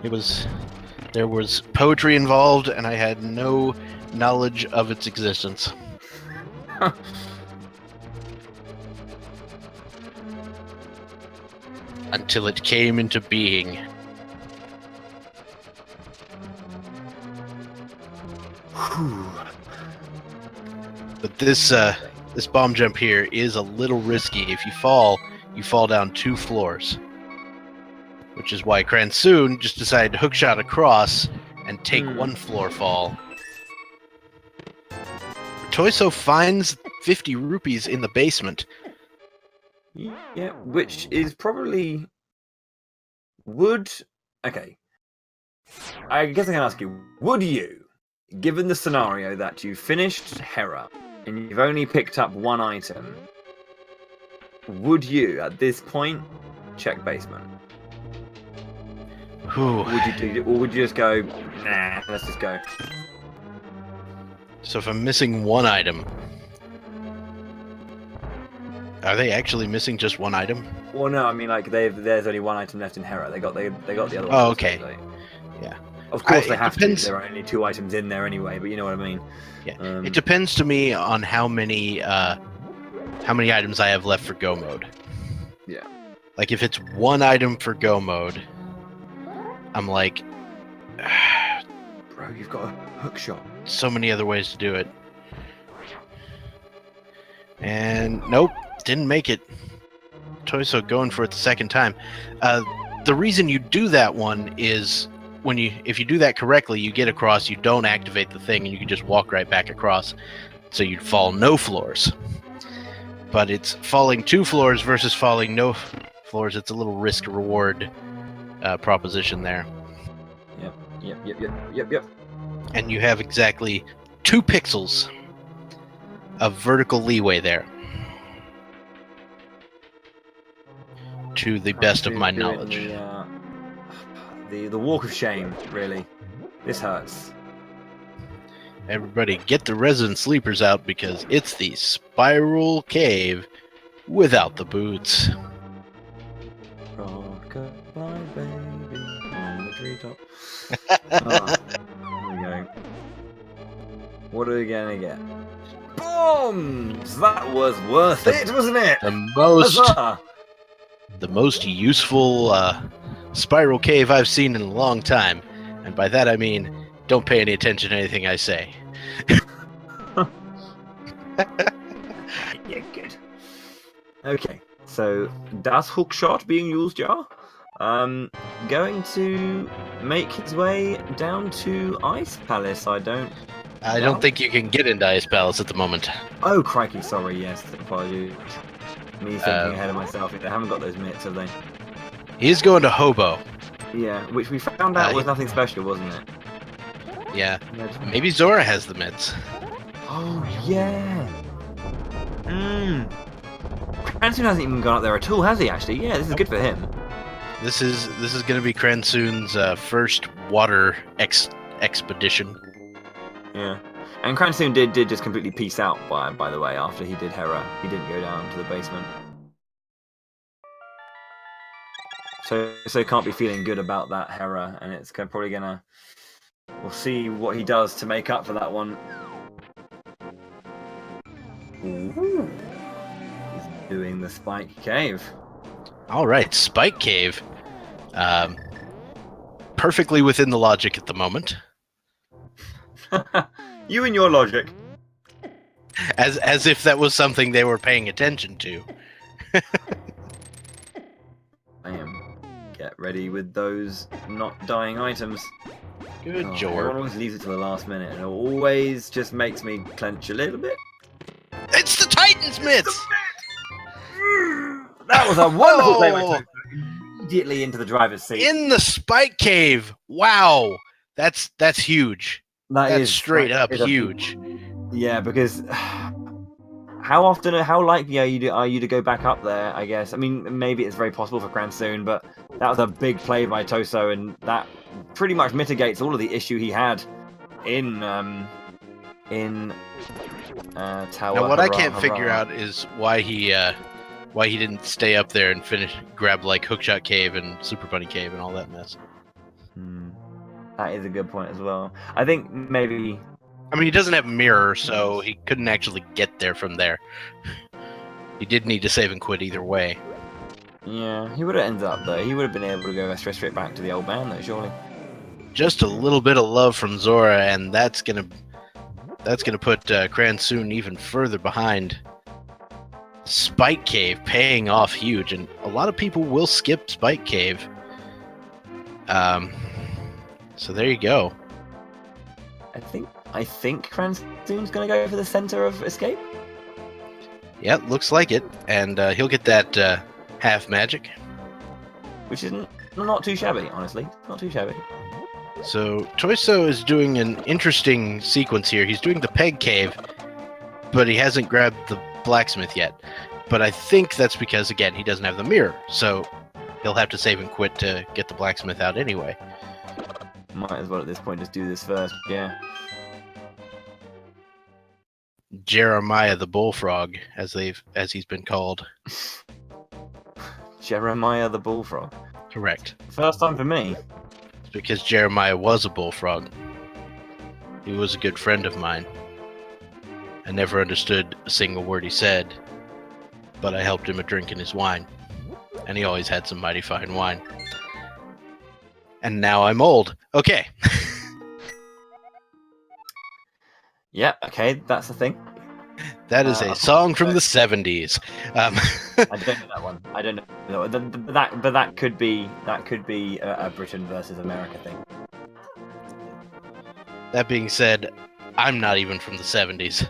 There was poetry involved and I had no knowledge of its existence. Until it came into being. But this bomb jump here is a little risky. If you fall down 2 floors. Which is why Cransoon just decided to hookshot across and take 1 floor fall. Tojso finds 50 rupees in the basement. Yeah, which is probably... Okay. I guess I can ask you, would you, given the scenario that you finished Hera, and you've only picked up 1 item, would you, at this point, check basement? Or would you just go, nah, let's just go? So if I'm missing 1 item... Are they actually missing just 1 item? Well, no, I mean, like, there's only 1 item left in Hera. They got the other one. Oh, okay. Yeah. Of course they have to. There are only 2 items in there anyway, but you know what I mean. Yeah. It depends to me on how many items I have left for go mode. Yeah. Like, if it's 1 item for go mode, I'm like... Bro, you've got a hook shot. So many other ways to do it. And nope, didn't make it. Tojso going for it the second time. The reason you do that one is if you do that correctly, you get across, you don't activate the thing, and you can just walk right back across. So you'd fall no floors. But it's falling 2 floors versus falling no floors. It's a little risk-reward proposition there. Yep. And you have exactly 2 pixels of vertical leeway there. To the best of my knowledge. The walk of shame, really. This hurts. Everybody get the resident sleepers out because it's the spiral cave without the boots. Rock-a-bye, baby, on the treetop. Here we go. What are we gonna get? Bombs! That was worth it, wasn't it? The most useful spiral cave I've seen in a long time. And by that I mean, don't pay any attention to anything I say. Yeah, good. Okay, so das hookshot being used, yeah? Going to make his way down to Ice Palace, I don't think you can get into Ice Palace at the moment. Oh, crikey, sorry, yes, apologies. Me thinking ahead of myself. They haven't got those mitts, have they? He's going to Hobo. Yeah, which we found out was nothing special, wasn't it? Yeah. Maybe Zora has the mitts. Oh, yeah. Cransoon hasn't even gone up there at all, has he, actually? Yeah, this is good for him. This is going to be Cransoon's first water expedition. Yeah. And Cransoon did just completely peace out, by the way, after he did Hera. He didn't go down to the basement. So can't be feeling good about that Hera, and it's probably gonna... We'll see what he does to make up for that one. Ooh. He's doing the Spike Cave. All right, Spike Cave. Perfectly within the logic at the moment. You and your logic. As if that was something they were paying attention to. I am. Get ready with those not dying items. Good, Everyone George. always leaves it to the last minute, and it always just makes me clench a little bit. It's the Titans mitts! That was a wonderful play by Oh! Tojso. Immediately into the driver's seat. In the Spike Cave! Wow! That's huge. That's straight up huge. Yeah, because how likely are you to go back up there, I guess? I mean, maybe it's very possible for Cransoon, but that was a big play by Tojso, and that pretty much mitigates all of the issue he had in Tower. Now, what I can't figure out is why he didn't stay up there and grab like Hookshot Cave and Super Bunny Cave and all that mess. That is a good point as well. I think maybe... I mean, he doesn't have mirror, so he couldn't actually get there from there. He did need to save and quit either way. Yeah, he would have ended up there. He would have been able to go straight back to the old man, though, surely. Just a little bit of love from Zora, and that's gonna put Cransoon even further behind. Spike Cave paying off huge, and a lot of people will skip Spike Cave. So there you go. I think Cransoon's gonna go for the center of escape. Yeah, looks like it, and he'll get that half magic, which isn't not too shabby, honestly. Not too shabby. So Tojso is doing an interesting sequence here. He's doing the Peg Cave, but he hasn't grabbed the blacksmith yet. But I think that's because, again, he doesn't have the mirror, so he'll have to save and quit to get the blacksmith out anyway. Might as well at this point just do this first, yeah. Jeremiah the Bullfrog, as he's been called. Jeremiah the Bullfrog. Correct. First time for me. It's because Jeremiah was a bullfrog. He was a good friend of mine. I never understood a single word he said, but I helped him a drink in his wine, and he always had some mighty fine wine. And now I'm old. Okay. Yeah, okay, that's the thing. That is a song from the 70s. I don't know that one. I don't know that, but that could be a Britain versus America thing. That being said, I'm not even from the 70s.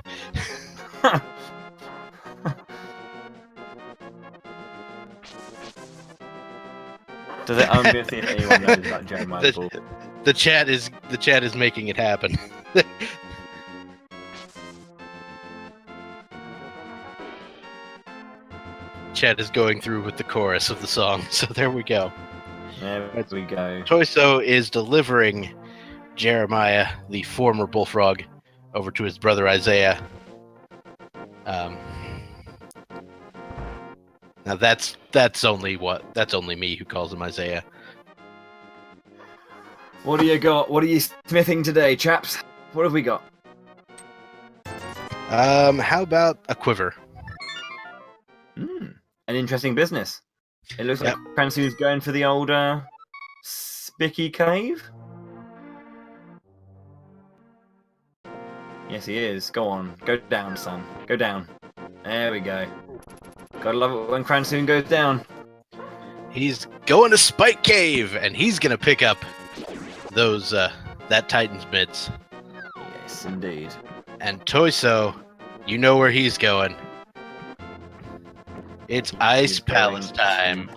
Does it? I'm gonna see if anyone knows about Jeremiah Bull. The chat is making it happen. Chat is going through with the chorus of the song, so there we go. There we go. Tojso is delivering Jeremiah, the former bullfrog, over to his brother Isaiah. Now that's only me who calls him Isaiah. What do you got? What are you smithing today, chaps? What have we got? How about a quiver? An interesting business. It looks like Cransoon's going for the old Spicky Cave. Yes, he is. Go on. Go down, son. Go down. There we go. Gotta love it when Cransoon goes down. He's going to Spike Cave, and he's gonna pick up those that Titan's mitts. Yes, indeed. And Tojso, you know where he's going. It's Ice Palace time.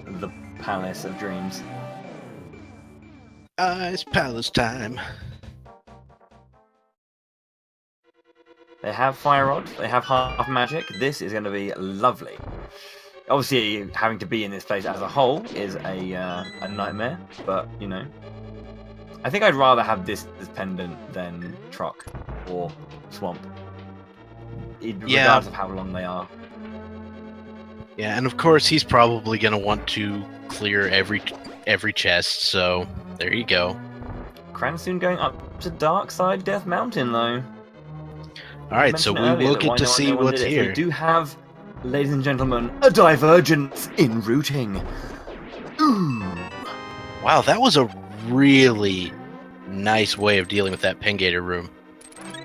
The Palace of Dreams. Ice Palace time. They have Fire Rod, they have half magic. This is going to be lovely. Obviously, having to be in this place as a whole is a nightmare, but, you know, I think I'd rather have this pendant than Truck or Swamp. Regardless of how long they are. Yeah, and of course he's probably gonna want to clear every chest, so there you go. Cransoon going up to Dark Side Death Mountain though. Alright, so we will get to see what's here. We do have, ladies and gentlemen, a divergence in routing. Ooh. Wow, that was a really nice way of dealing with that Pengator room.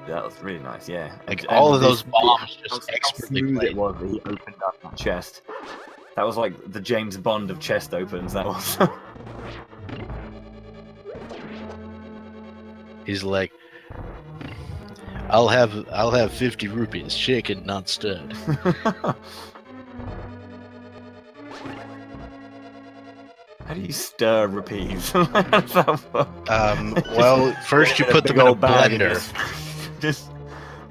That was really nice, yeah. Like all of those bombs just expertly smooth played. It was that he opened up that chest. That was like the James Bond of chest opens. That was. He's like, I'll have 50 rupees, shaken, not stirred. How do you stir rupees? Well, first you put them in a blender. Just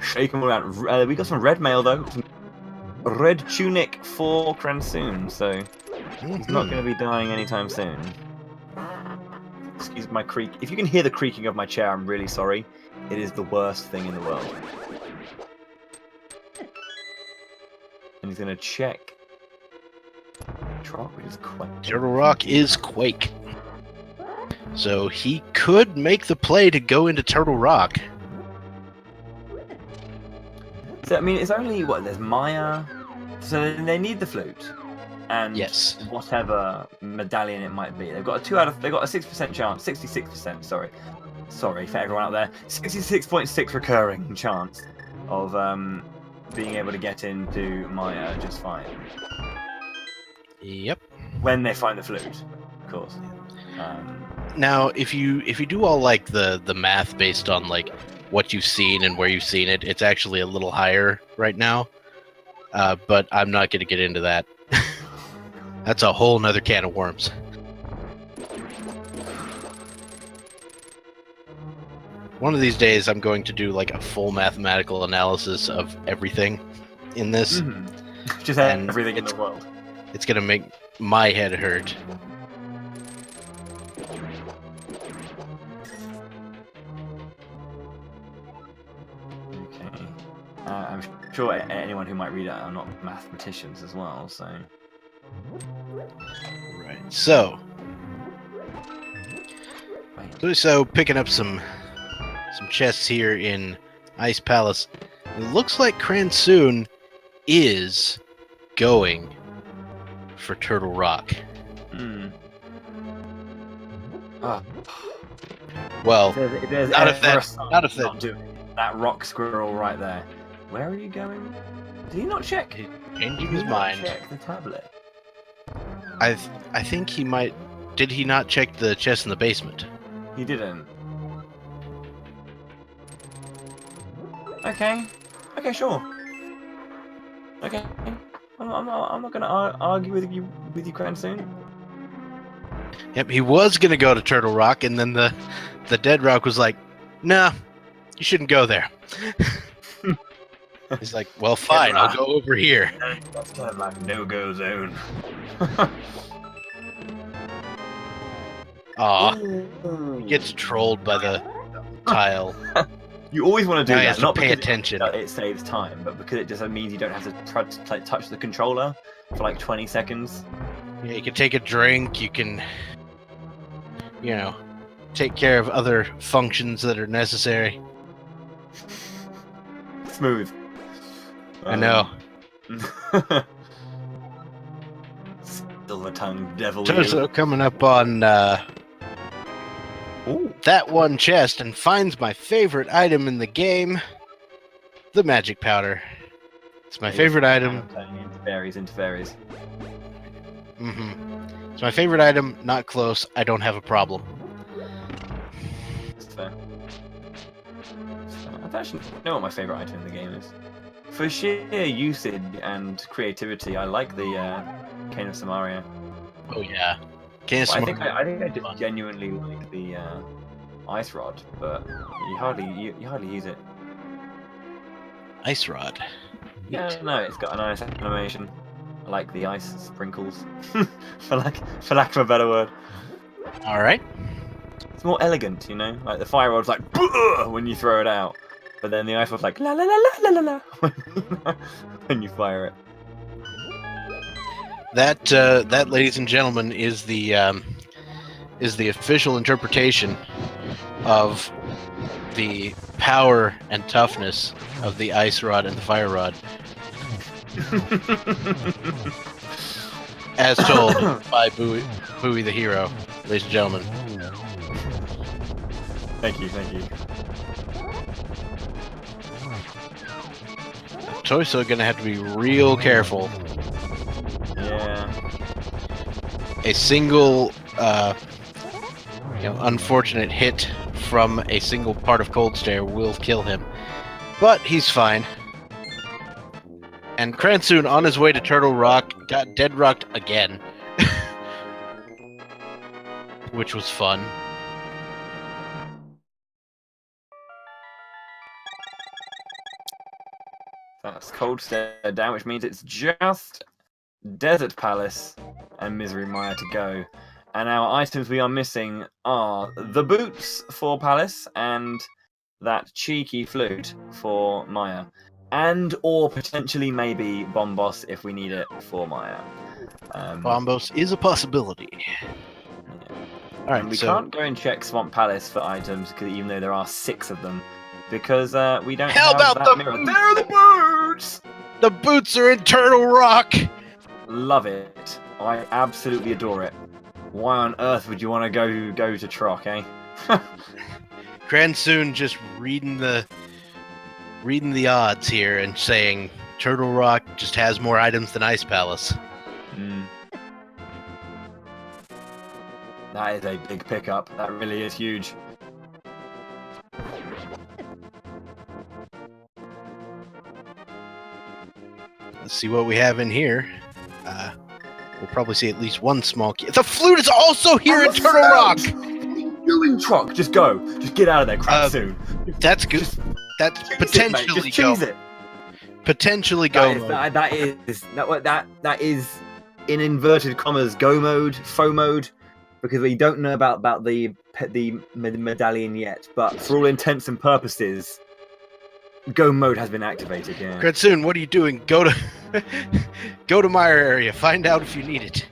shake them around. We got some red mail though. Red tunic for Cransoon, so he's not going to be dying anytime soon. Excuse my creak. If you can hear the creaking of my chair, I'm really sorry. It is the worst thing in the world. And he's going to check. Rock is Quake. Turtle Rock is Quake. So he could make the play to go into Turtle Rock. So I mean, it's only what there's Maya, so they need the flute, and yes, whatever medallion it might be. They've got a 6% chance, 66%. Sorry for everyone out there. 66.6 recurring chance of being able to get into Maya just fine. Yep. When they find the flute, of course. Now, if you do all like the math based on like what you've seen and where you've seen it, it's actually a little higher right now. But I'm not going to get into that. That's a whole nother can of worms. One of these days, I'm going to do like a full mathematical analysis of everything in this. Mm-hmm. Just everything in the world. It's going to make my head hurt. Okay. I'm sure anyone who might read it are not mathematicians as well, so... Right, so... So picking up some chests here in Ice Palace. It looks like Cransoon is going for Turtle Rock. Oh. Well, not if that rock squirrel right there. Where are you going? Did he not check? He's changing his mind. Check the tablet. I think he might. Did he not check the chest in the basement? He didn't. Okay. Okay, sure. Okay. I'm not gonna argue with you, Cransoon. Yep, he was gonna go to Turtle Rock, and then the Dead Rock was like, "Nah, you shouldn't go there." He's like, "Well, fine, I'll go over here." That's kind of like no-go zone. Aw, he gets trolled by the tile. You always want to do that, not pay attention. It saves time, but because it just means you don't have to touch the controller for like 20 seconds. Yeah, you can take a drink, you can, take care of other functions that are necessary. Smooth. I know. Silver tongue devil. Tojso coming up on that one chest and finds my favorite item in the game, the magic powder. It's my favorite item. Turning into fairies. Mm-hmm. It's my favorite item. Not close. I don't have a problem. That's fair. I actually know what my favorite item in the game is. For sheer usage and creativity, I like the Cane of Samaria. Oh yeah, Cane of Samaria. I think I just genuinely like the ice rod, but you hardly use it. Ice rod. Yeah, no, it's got a nice animation. I like the ice sprinkles, for lack of a better word. All right. It's more elegant, you know. Like the fire rod's like when you throw it out, but then the ice rod's like la la la la la la la when you fire it. That, ladies and gentlemen, is the official interpretation of the power and toughness of the ice rod and the fire rod, as told by Bowie the hero, ladies and gentlemen. Thank you, thank you. Tojso gonna have to be real careful. Yeah. A single, unfortunate hit from a single part of Cold Stare will kill him, but he's fine. And Cransoon, on his way to Turtle Rock, got dead rocked again, which was fun. That's Cold Stare down, which means it's just Desert Palace and Misery Mire to go. And our items we are missing are the boots for Palace and that cheeky flute for Maya. And or potentially maybe Bombos if we need it for Maya. Bombos is a possibility. Yeah. Alright, And we so can't go and check Swamp Palace for items, even though there are 6 of them. Because we don't How have about that the mirror. boots? There are the boots! the boots are in Turtle Rock! Love it. I absolutely adore it. Why on earth would you want to go to Trock, eh? Cransoon just reading the odds here and saying Turtle Rock just has more items than Ice Palace. That is a big pickup. That really is huge. Let's see what we have in here. We'll probably see at least one small key. The flute is also here in Turtle Rock! What are you doing, Trock? Just go. Just get out of there, crap soon. That's good. That's potentially go. It. Potentially go. That is in inverted commas go mode, faux mode, because we don't know about the medallion yet. But for all intents and purposes, go mode has been activated. Yeah. Cransoon, what are you doing? Go to Mire area. Find out if you need it.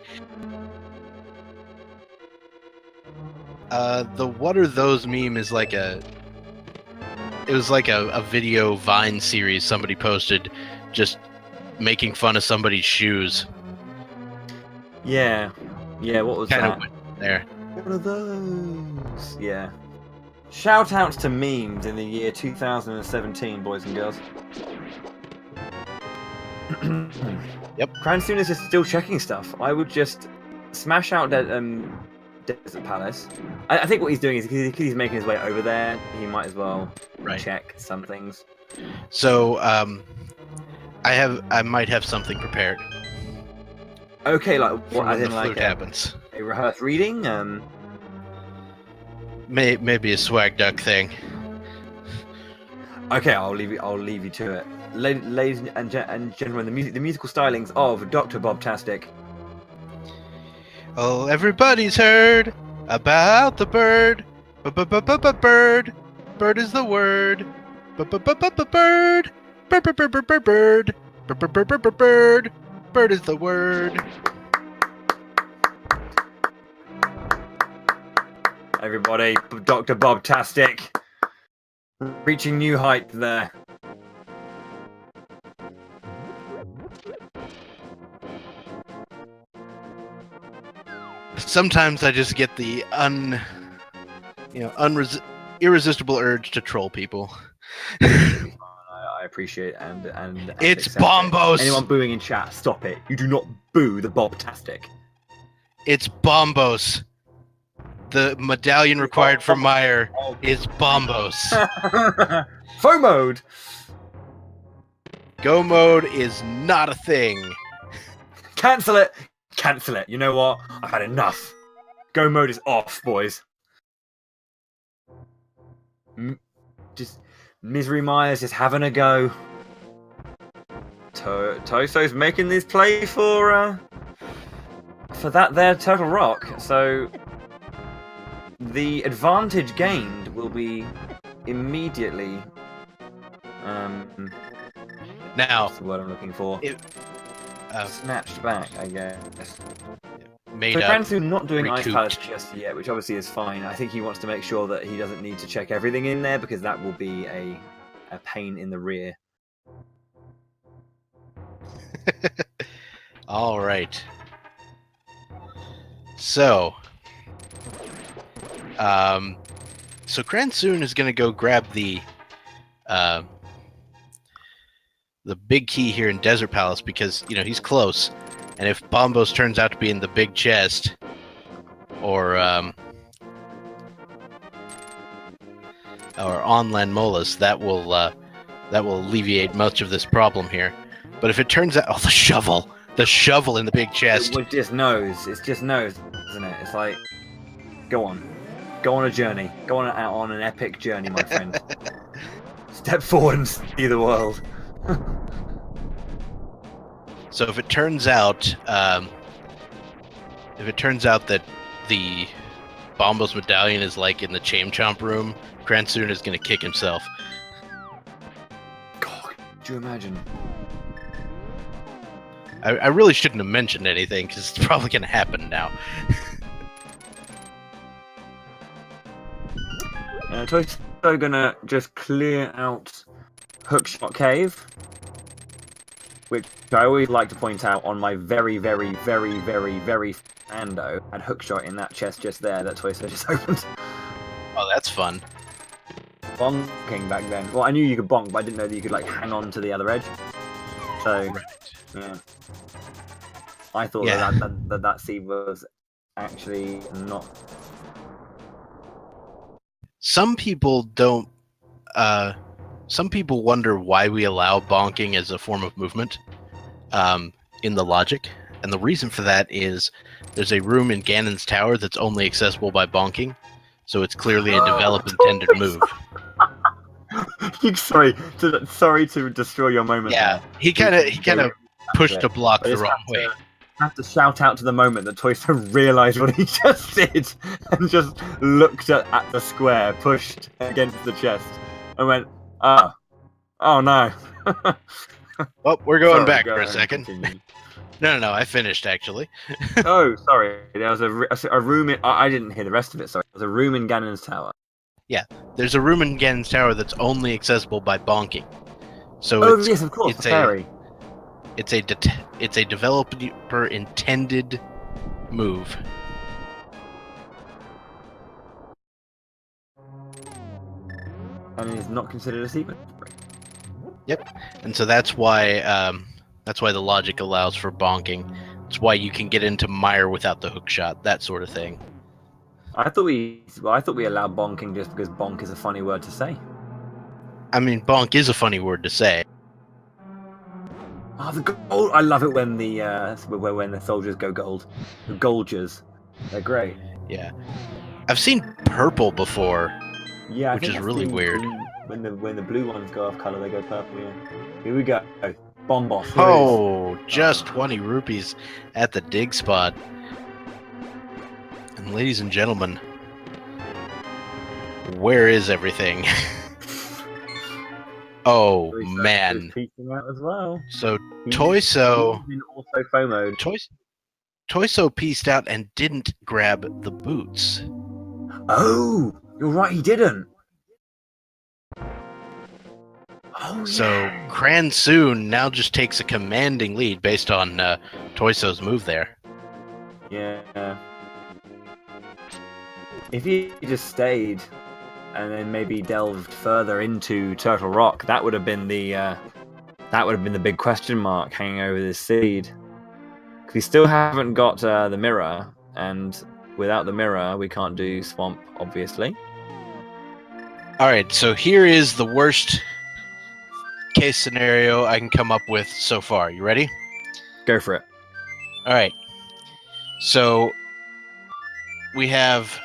The what are those meme is like a video Vine series somebody posted, just making fun of somebody's shoes. Yeah. What was Kind that? of went there. What are those? Yeah. Shout outs to memes in the year 2017, boys and girls. Yep. Cransoon is just still checking stuff. I would just smash out Desert Palace. I think what he's doing is because he's making his way over there, he might as well check some things. So, I might have something prepared. Okay, like what? As When in the like flute happens. a rehearsed reading? Maybe a swag duck thing. Okay, I'll leave you to it. Ladies and gentlemen, the musical stylings of Dr. Bob-tastic. Oh, everybody's heard about the bird. Bird. Bird is the word. Bird. Bird. Bird is the word. Everybody, Dr. Bob-tastic. Reaching new height there. Sometimes I just get the irresistible urge to troll people. I appreciate and It's accept it. Bombos. Anyone booing in chat, stop it. You do not boo the Bob-tastic. It's Bombos. The medallion required for Mire is Bombos. Faux mode. Go mode is not a thing. Cancel it. Cancel it. You know what? I've had enough. Go mode is off, boys. Just Misery Myers just having a go. Tojso's making this play for that there Turtle Rock. So the advantage gained will be immediately. Now, What's the word I'm looking for? Snatched back, I guess. made So up. Cransoon not doing Ice recouped. Palace just yet, which obviously is fine. I think he wants to make sure that he doesn't need to check everything in there because that will be a pain in the rear. All right. So, Cransoon is going to go grab the big key here in Desert Palace because he's close, and if Bombos turns out to be in the big chest, or on Lanmolas, that will alleviate much of this problem here. But if it turns out, the shovel in the big chest. It just knows. It's just knows, isn't it? It's like, go on a journey, go on an epic journey, my friend. Step forward and see the world. So if it turns out that the Bombos medallion is like in the Chomp room, Cransoon is going to kick himself. God, could you imagine? I really shouldn't have mentioned anything because it's probably going to happen now. Tojso gonna just clear out Hookshot Cave, which I always like to point out on my very, very, very, very, very Ando had Hookshot in that chest just there that Tojso just opened. Oh, that's fun. Bonking back then. Well, I knew you could bonk, but I didn't know that you could like hang on to the other edge. So, Right. yeah. I thought that seed was actually not. Some people don't. Some people wonder why we allow bonking as a form of movement in the logic, and the reason for that is there's a room in Ganon's tower that's only accessible by bonking, so it's clearly a develop intended move. Sorry to destroy your moment. Yeah, there. he kind of pushed a block the wrong way. I have to shout out to the moment that Tojso realised what he just did and just looked at the square, pushed against the chest, and went, oh no. Well, we're going Sorry, back go for a ahead, second. continue. No, I finished actually. Oh, sorry. There was a room in. I didn't hear the rest of it. Sorry. There was a room in Ganon's tower. Yeah, there's a room in Ganon's tower that's only accessible by bonking. So Oh yes, of course. The fairy. It's a developer intended move. And it is not considered a sequence. Yep, and so that's why the logic allows for bonking. It's why you can get into mire without the hook shot, that sort of thing. I thought we allowed bonking just because bonk is a funny word to say. I mean, bonk is a funny word to say. Oh, the gold! I love it when the soldiers go gold. The Golgers, they're great. Yeah, I've seen purple before. Yeah, which is really weird. When the blue ones go off color, they go purple. Yeah. Here we go. Bombos. Oh, just 20 rupees at the dig spot. And ladies and gentlemen, where is everything? Oh man! Peeking out as well. So Tojso also FOMO'd. Tojso pieced out and didn't grab the boots. Oh, you're right. He didn't. Oh, So yeah. Cransoon now just takes a commanding lead based on Toyso's move there. Yeah. If he just stayed and then maybe delved further into Turtle Rock, that would have been the big question mark hanging over this seed. Because we still haven't got the mirror, and without the mirror, we can't do Swamp, obviously. All right, so here is the worst case scenario I can come up with so far. You ready? Go for it. All right. So we have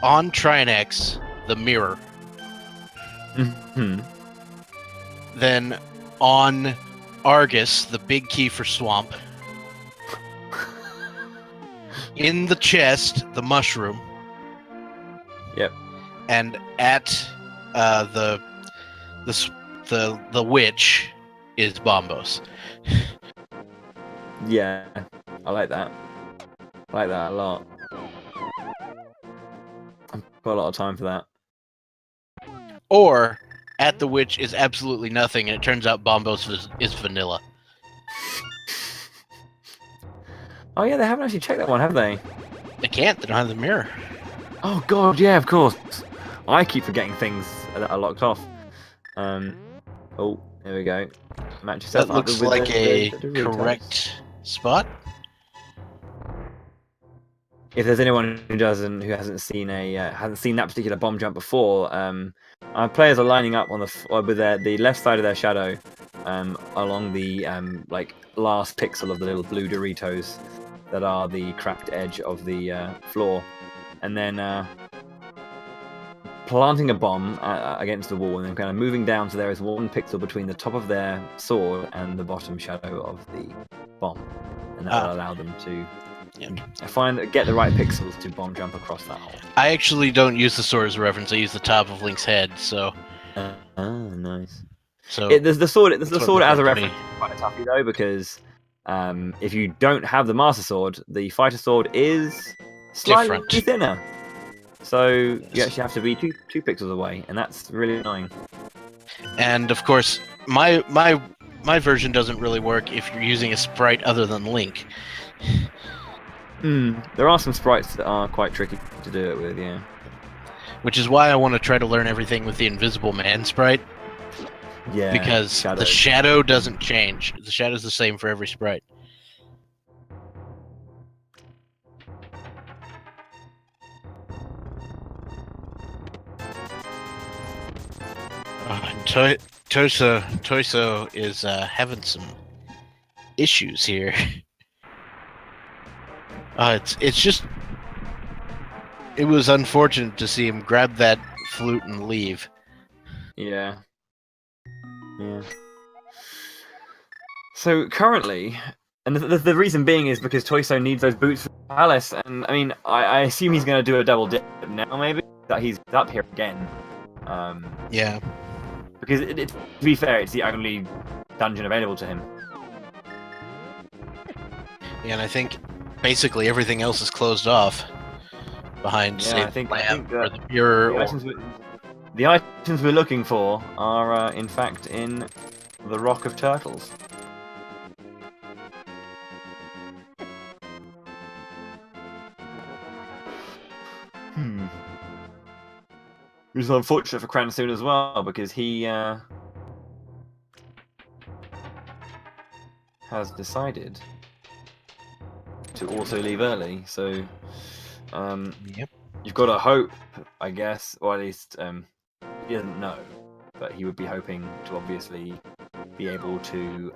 on Trinex the mirror. Mm-hmm. Then on Argus, the big key for Swamp. In the chest, the mushroom. Yep. And at the witch is Bombos. Yeah, I like that. I like that a lot. I've got a lot of time for that. Or at the witch is absolutely nothing, and it turns out Bombos is vanilla. Oh yeah, they haven't actually checked that one, have they? They can't. They don't have the mirror. Oh god, yeah, of course. I keep forgetting things that are locked off. Oh, there we go. Match yourself That up looks with like a the Doritos. correct spot. If there's anyone who hasn't seen that particular bomb jump before, our players are lining up on with the left side of their shadow, along the like last pixel of the little blue Doritos that are the cracked edge of the floor, and then planting a bomb against the wall, and then kind of moving down so there is 1 pixel between the top of their sword and the bottom shadow of the bomb, and that will allow them to get the right pixels to bomb jump across that hole. I actually don't use the sword as a reference. I use the top of Link's head. So. Nice. So the sword as a reference me. is quite toughy though, because if you don't have the Master Sword, the Fighter Sword is slightly Different. thinner. So you actually have to be two pixels away, and that's really annoying. And of course, my version doesn't really work if you're using a sprite other than Link. There are some sprites that are quite tricky to do it with, yeah. Which is why I want to try to learn everything with the Invisible Man sprite. Yeah. Because the shadow doesn't change. The shadow's the same for every sprite. Tojso is having some issues here. It was unfortunate to see him grab that flute and leave. Yeah. So currently, and the reason being is because Tojso needs those boots for the palace, and I mean, I assume he's going to do a double dip now, maybe that he's up here again. Yeah. Because to be fair, it's the only dungeon available to him. Yeah, and I think basically everything else is closed off behind, say, the lamp or the mirror. The items we're looking for are, in fact, in the Rock of Turtles. Which is unfortunate for Cransoon as well, because he has decided to also leave early. So you've got to hope, I guess, or at least he doesn't know, but he would be hoping to obviously be able to.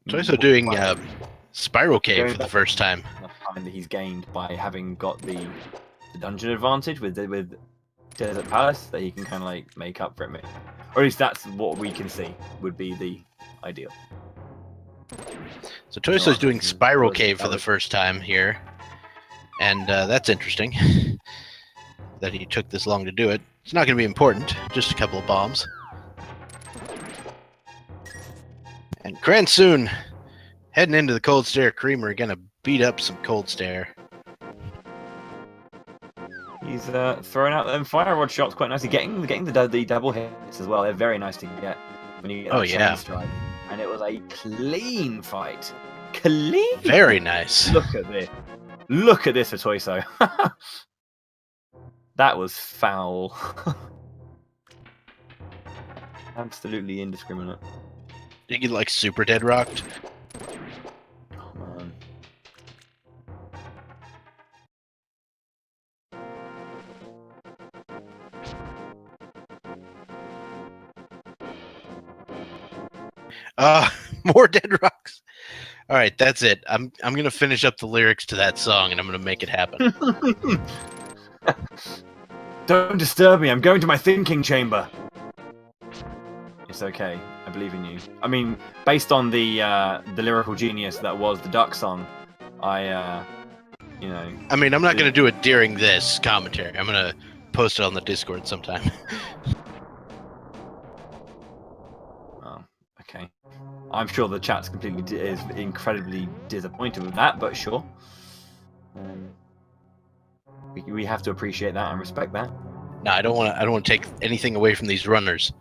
Tojso doing Spiral Cave for the first time. Time that he's gained by having got the dungeon advantage with Desert Palace, that he can kind of like make up for it, or at least that's what we can see would be the ideal. So Tojso's doing Spiral Cave for the first time here, and that's interesting that he took this long to do it. It's not going to be important, just a couple of bombs. And Cransoon heading into the Cold Stare Creamer, going to beat up some Cold Stare. He's throwing out them fire rod shots quite nicely, getting the double hits as well. They're very nice to get when you get that chain strike. And it was a clean fight. Clean. Very nice. Look at this. Look at this for Tojso. That was foul. Absolutely indiscriminate. Did you get like super dead rocked? Oh man. More dead rocks. All right, that's it. I'm gonna finish up the lyrics to that song, and I'm gonna make it happen. Don't disturb me. I'm going to my thinking chamber. It's okay. I believe in you. I mean, based on the lyrical genius that was the Duck song, I you know. I mean, I'm not going to do it during this commentary. I'm going to post it on the Discord sometime. Oh, okay. I'm sure the chat's is incredibly disappointed with that, but sure. We have to appreciate that and respect that. No, I don't want to take anything away from these runners.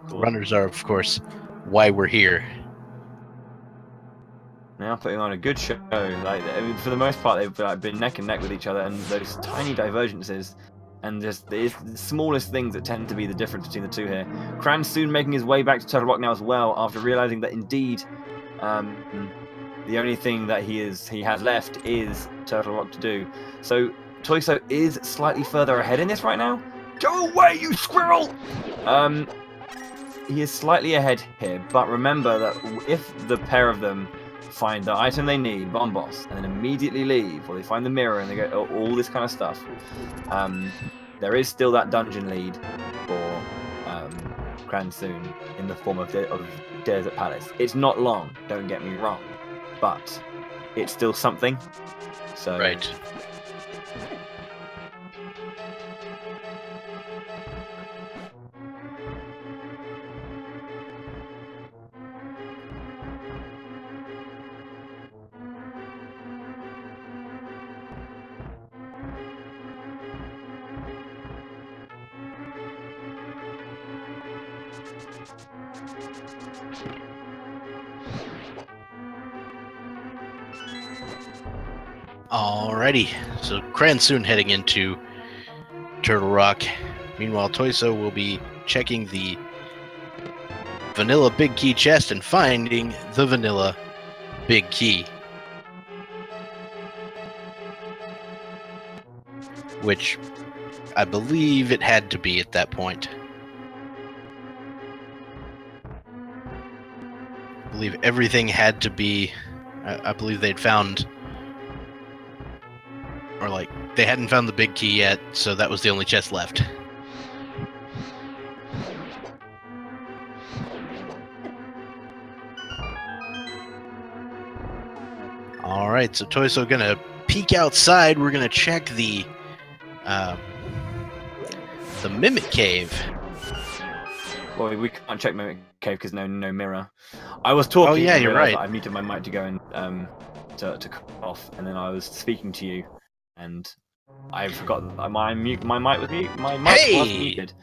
Runners are, of course, why we're here. Now putting on a good show. Like, I mean, for the most part, they've been neck and neck with each other, and those tiny divergences, and just the smallest things that tend to be the difference between the two here. Cransoon making his way back to Turtle Rock now as well, after realizing that indeed, the only thing that he has left is Turtle Rock to do. So Tojso is slightly further ahead in this right now. Go away, you squirrel! He is slightly ahead here, but remember that if the pair of them find the item they need, Bombos, and then immediately leave, or they find the mirror and they go all this kind of stuff, there is still that dungeon lead for Cransoon in the form of Desert Palace. It's not long, don't get me wrong, but it's still something. So right. Alrighty, so Cransoon heading into Turtle Rock. Meanwhile, Tojso will be checking the vanilla big key chest and finding the vanilla big key. Which I believe it had to be at that point. I believe everything had to be... I believe they'd found... Or like, they hadn't found the big key yet, so that was the only chest left. Alright, so Tojso gonna peek outside. We're gonna check the Mimic Cave. Well, we can't check Mimic Cave because no mirror. I was talking. Oh yeah, you're right. I muted my mic to go and to cut off, and then I was speaking to you, and I forgot that my mic was mute. My mic was muted.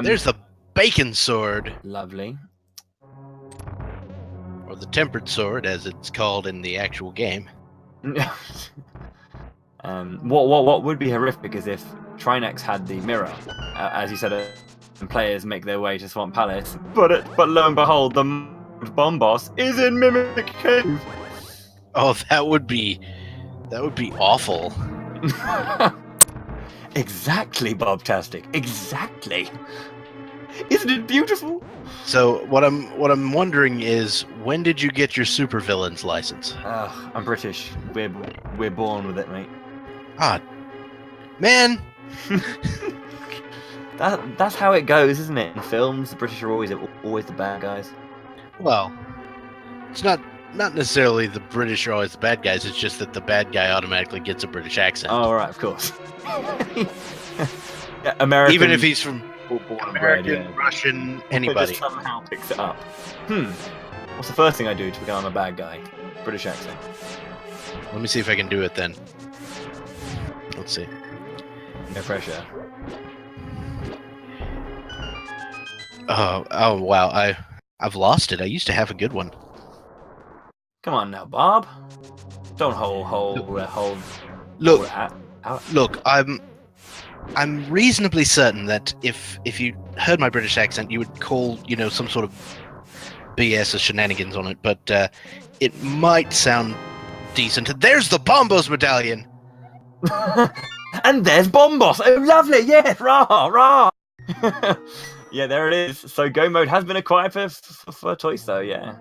There's the Bacon Sword. Lovely. Or the Tempered Sword, as it's called in the actual game. What would be horrific is if Trinex had the mirror, as you said, and players make their way to Swamp Palace, but lo and behold, the bomb boss is in Mimic Cave. Oh, that would be awful. Exactly, Bobtastic. Exactly. Isn't it beautiful? So what I'm wondering is, when did you get your supervillain's license? I'm British. We're born with it, mate. Ah, man. That's how it goes, isn't it? In films, the British are always the bad guys. Well, it's not necessarily the British are always the bad guys. It's just that the bad guy automatically gets a British accent. Oh, right, of course. Yeah, American, even if he's from American, yeah. Russian, anybody. Just somehow picks it up. What's the first thing I do to become a bad guy? British accent. Let me see if I can do it then. Let's see. No pressure. Oh wow, I've lost it. I used to have a good one. Come on now, Bob. Don't hold. Look, I'm reasonably certain that if you heard my British accent, you would call, some sort of BS or shenanigans on it, but it might sound decent. There's the Bombos medallion! And there's Bombos! Oh, lovely! Yes! Rah! Rah! Yeah, there it is. So Go Mode has been acquired for Tojso, yeah.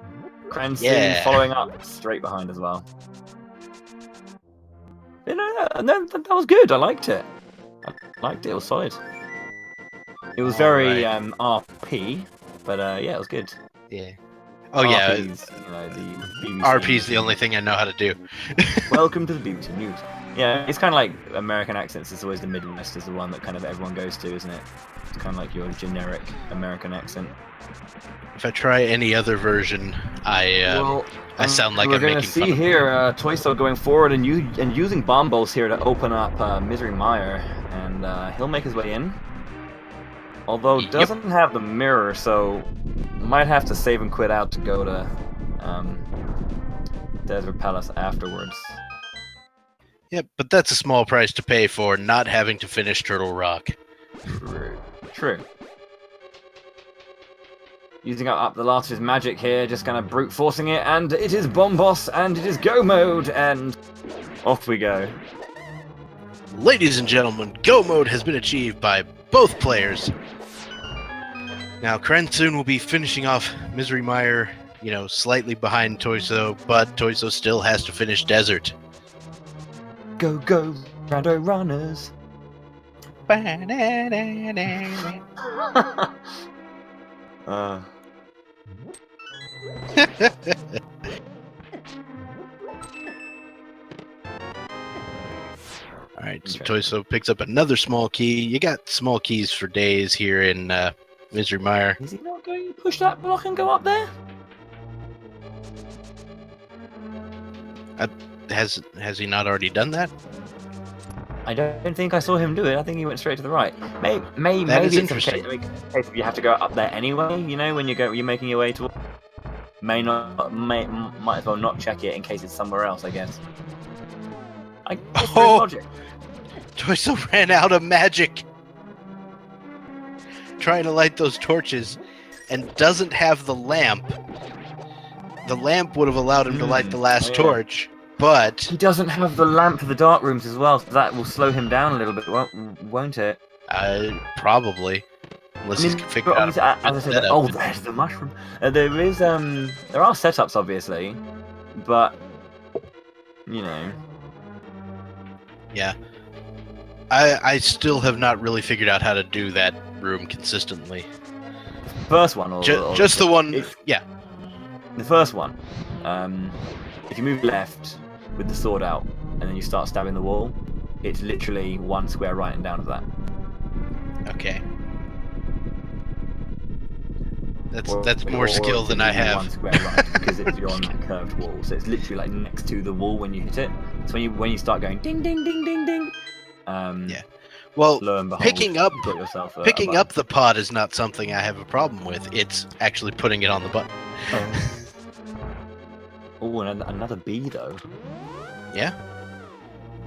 Cransoon following up straight behind as well. That was good. I liked it. It was solid. It was very RP, but yeah, it was good. Yeah. Oh yeah, RP's, you know, the BBC RP's the News. only thing I know how to do. Welcome to the BBC News. Yeah, it's kind of like American accents. It's always the Midwest is the one that kind of everyone goes to, isn't it? It's kind of like your generic American accent. If I try any other version, I sound like we're I'm gonna making see fun of here Tojso going forward and using bomb balls here to open up Misery Mire, and he'll make his way in. Although Yep. doesn't have the mirror, so might have to save and quit out to go to Desert Palace afterwards. Yep, but that's a small price to pay for not having to finish Turtle Rock. True. Using up the last of his magic here, just kind of brute forcing it, and it is Bomb Boss, and it is go mode, and off we go. Ladies and gentlemen, Go Mode has been achieved by both players. Now, Cransoon will be finishing off Misery Mire, you know, slightly behind Tojso, but Tojso still has to finish Desert. Go, go, Rando Runners. Alright, so Tojso picks up another small key. You got small keys for days here in Misery Mire. Is he not going to push that block and go up there? Has he not already done that? I don't think I saw him do it. I think he went straight to the right. Maybe That is it's interesting. a case of you have to go up there anyway. You know, when you're making your way to. Might as well not check it in case it's somewhere else. I guess. I guess there's logic. Tojso ran out of magic trying to light those torches and doesn't have the lamp. The lamp would have allowed him to light the last torch, but He doesn't have the lamp for the dark rooms as well, so that will slow him down a little bit, won't it? probably, unless he's figured out. As I said, there's the mushroom. There are setups, obviously, but you know. Yeah, I still have not really figured out how to do that room consistently. First one, Just the one. Yeah. The first one. If you move left with the sword out and then you start stabbing the wall, it's literally one square right and down of that. Okay. That's more skill than I have. One square right because you're on that curved wall, so it's literally like next to the wall when you hit it. So when you start going ding ding ding ding ding. Yeah. Well, lo and behold, picking up you've got yourself picking up the pod is not something I have a problem with. It's actually putting it on the button. Oh, and another bee though. Yeah.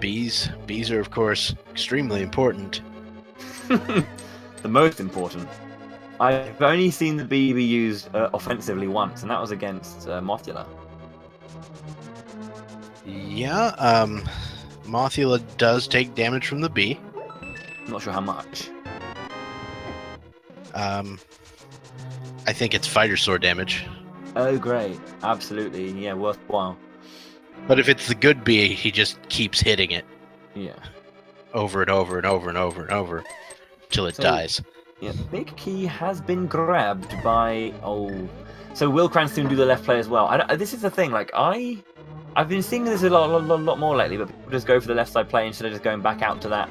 Bees are of course extremely important. The most important. I've only seen the bee be used offensively once, and that was against Mothula. Yeah, Mothula does take damage from the bee. I'm not sure how much. I think it's fighter sword damage. Oh, great. Absolutely. Yeah, worthwhile. But if it's the good bee, he just keeps hitting it. Yeah. Over and over and over and over and over till it dies. Yeah, big key has been grabbed by... Oh. So will Cransoon do the left play as well? This is the thing, like, I've been seeing this a lot more lately, but people just go for the left side play instead of just going back out to that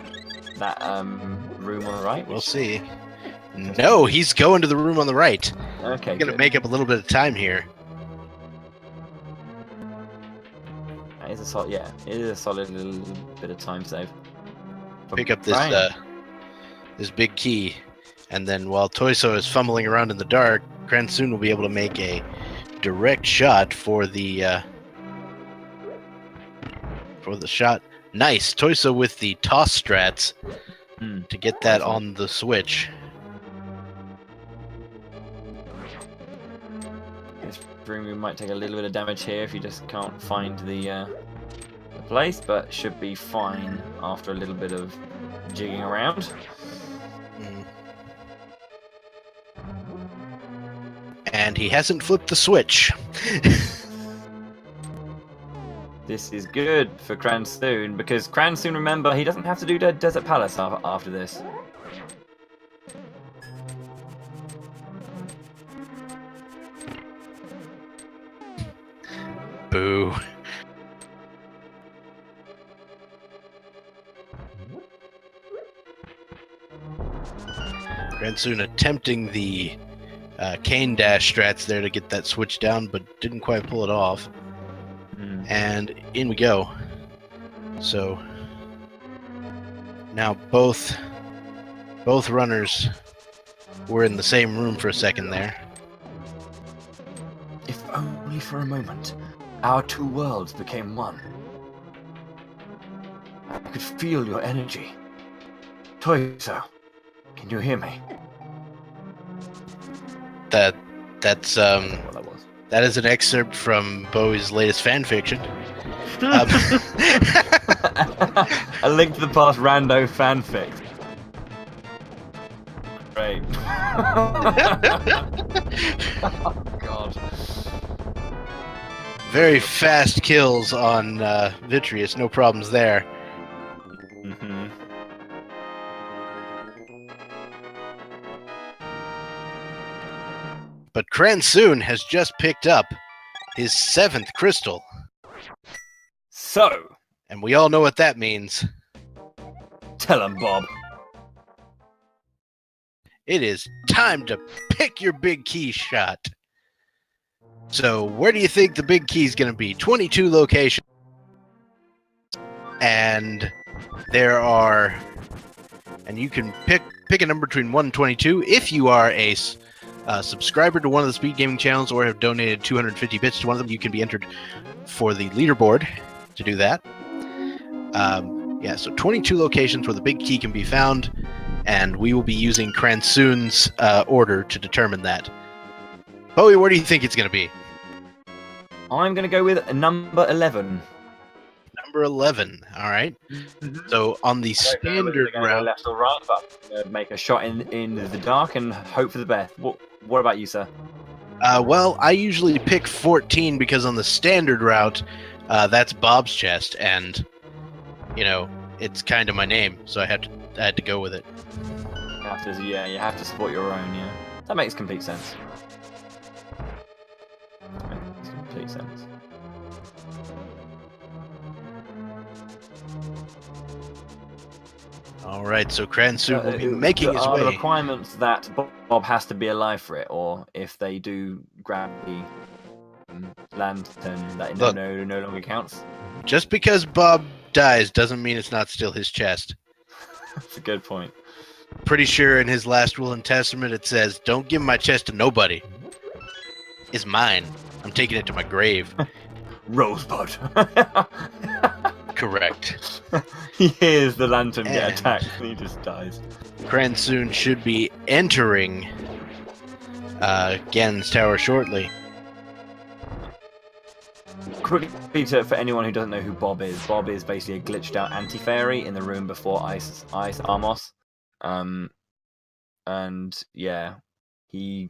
room on the right. We'll see. No, he's going to the room on the right. Okay, He's gonna make up a little bit of time here. That is a solid, yeah, it is a solid little bit of time save. Pick up this this big key, and then while Tojso is fumbling around in the dark, Cransoon will be able to make a direct shot for the shot. Nice, Tojso with the toss strats to get that on the switch. This room might take a little bit of damage here if you just can't find the place, but should be fine after a little bit of jigging around. And he hasn't flipped the switch. This is good for Cransoon, because Cransoon, remember, he doesn't have to do Desert Palace after this. Boo. Cransoon attempting the cane dash strats there to get that switch down, but didn't quite pull it off. And in we go. So now both runners were in the same room for a second there. If only for a moment, our two worlds became one. I could feel your energy. Tojso, can you hear me? That's What that was. that is an excerpt from Bowie's latest fan fiction. A link to the past rando fanfic. Great. Oh, God. Very fast kills on Vitreous, no problems there. Mm-hmm. But Cransoon has just picked up his 7th crystal. So, And we all know what that means. tell him, Bob. It is time to pick your big key shot. So where do you think the big key is going to be? 22 locations. And there are... And you can pick a number between 1 and 22. If you are a subscriber to one of the Speed Gaming channels or have donated 250 bits to one of them, you can be entered for the leaderboard to do that. Yeah, so 22 locations where the big key can be found, and we will be using Cransoon's order to determine that. Bowie, where do you think it's going to be? I'm going to go with number 11. Number 11, all right. So on the standard route... left or right, but I'm going to make a shot in the dark and hope for the best. What about you, sir? Well, I usually pick 14 because on the standard route, that's Bob's chest, and, you know, it's kind of my name, so I had to go with it. You have to support your own, yeah. That makes complete sense. Makes complete sense. All right, so Cransoon will be making his Are the way. requirements that Bob has to be alive for it, or if they do grab the lantern, that Look. no longer counts? Just because Bob dies doesn't mean it's not still his chest. That's a good point. Pretty sure in his last will and testament it says, "Don't give my chest to nobody. It's mine. I'm taking it to my grave." Rosebud. Correct. He hears the lantern get And- attacked and he just dies. Cransoon should be entering Gan's tower shortly. Quickly, for anyone who doesn't know who Bob is basically a glitched out anti-fairy in the room before Ice Armos. And yeah, he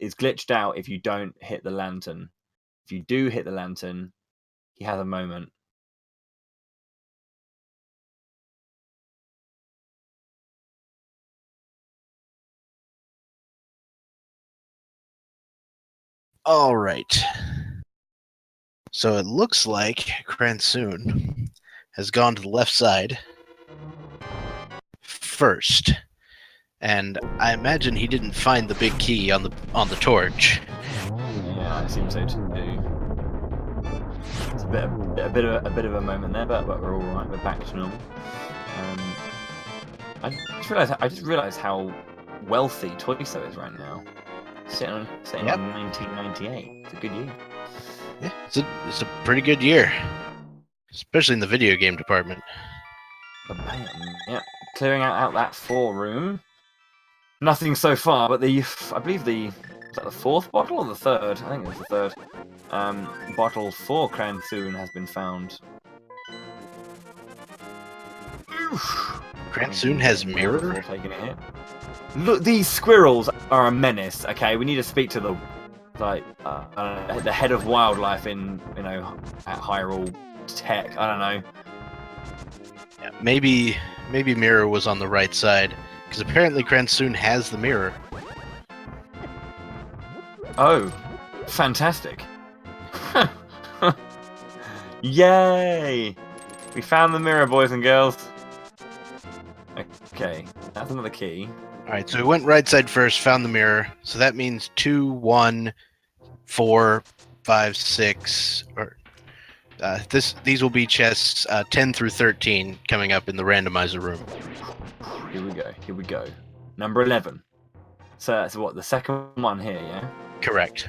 is glitched out if you don't hit the lantern. If you do hit the lantern, he has a moment. All right. So it looks like Cransoon has gone to the left side first, and I imagine he didn't find the big key on the torch. Yeah, it seems so too. It's a bit of a moment there, but we're all right. We're back to normal. I just realized how wealthy Tojso is right now. Sitting on 1998. It's a good year. Yeah, it's a pretty good year, especially in the video game department. Bam. Yeah, clearing out that 4 room. Nothing so far, but I believe was that the 4th bottle or the 3rd? I think it was the 3rd. Bottle for Cransoon has been found. Cransoon has mirror? Taking a hit. Look, these squirrels are a menace. Okay, we need to speak to the head of wildlife in at Hyrule Tech. I don't know. Yeah, maybe mirror was on the right side, because apparently Cransoon has the mirror. Oh, fantastic. Yay! We found the mirror, boys and girls. Okay, that's another key. All right, so we went right side first, found the mirror. So that means 2, 1, 4, 5, 6, or these will be chests 10 through 13 coming up in the randomizer room. Here we go. Here we go. Number 11. So that's what, the second one here, yeah? Correct.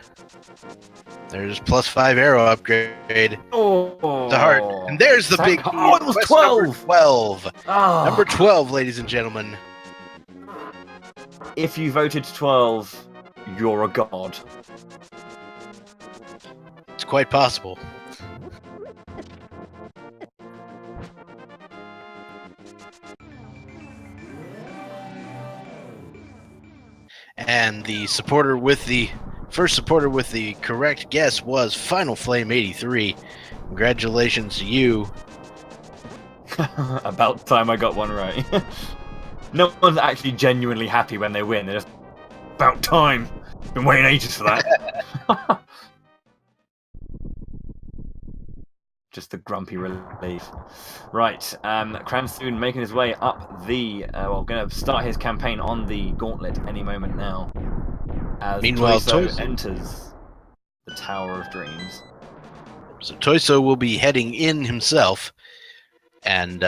There's +5 arrow upgrade. Oh, The heart. And there's the big. Oh, it was quest 12! Number 12. Ah. Number 12, ladies and gentlemen. If you voted 12, you're a god. It's quite possible. And the supporter with the first supporter with the correct guess was Final Flame 83. Congratulations to you. About time I got one right. No one's actually genuinely happy when they win. They're just about time. Been waiting ages for that. Just the grumpy relief. Right, Cransoon making his way up the... well, going to start his campaign on the gauntlet any moment now. As Meanwhile, Tojso enters the Tower of Dreams. So Tojso will be heading in himself, and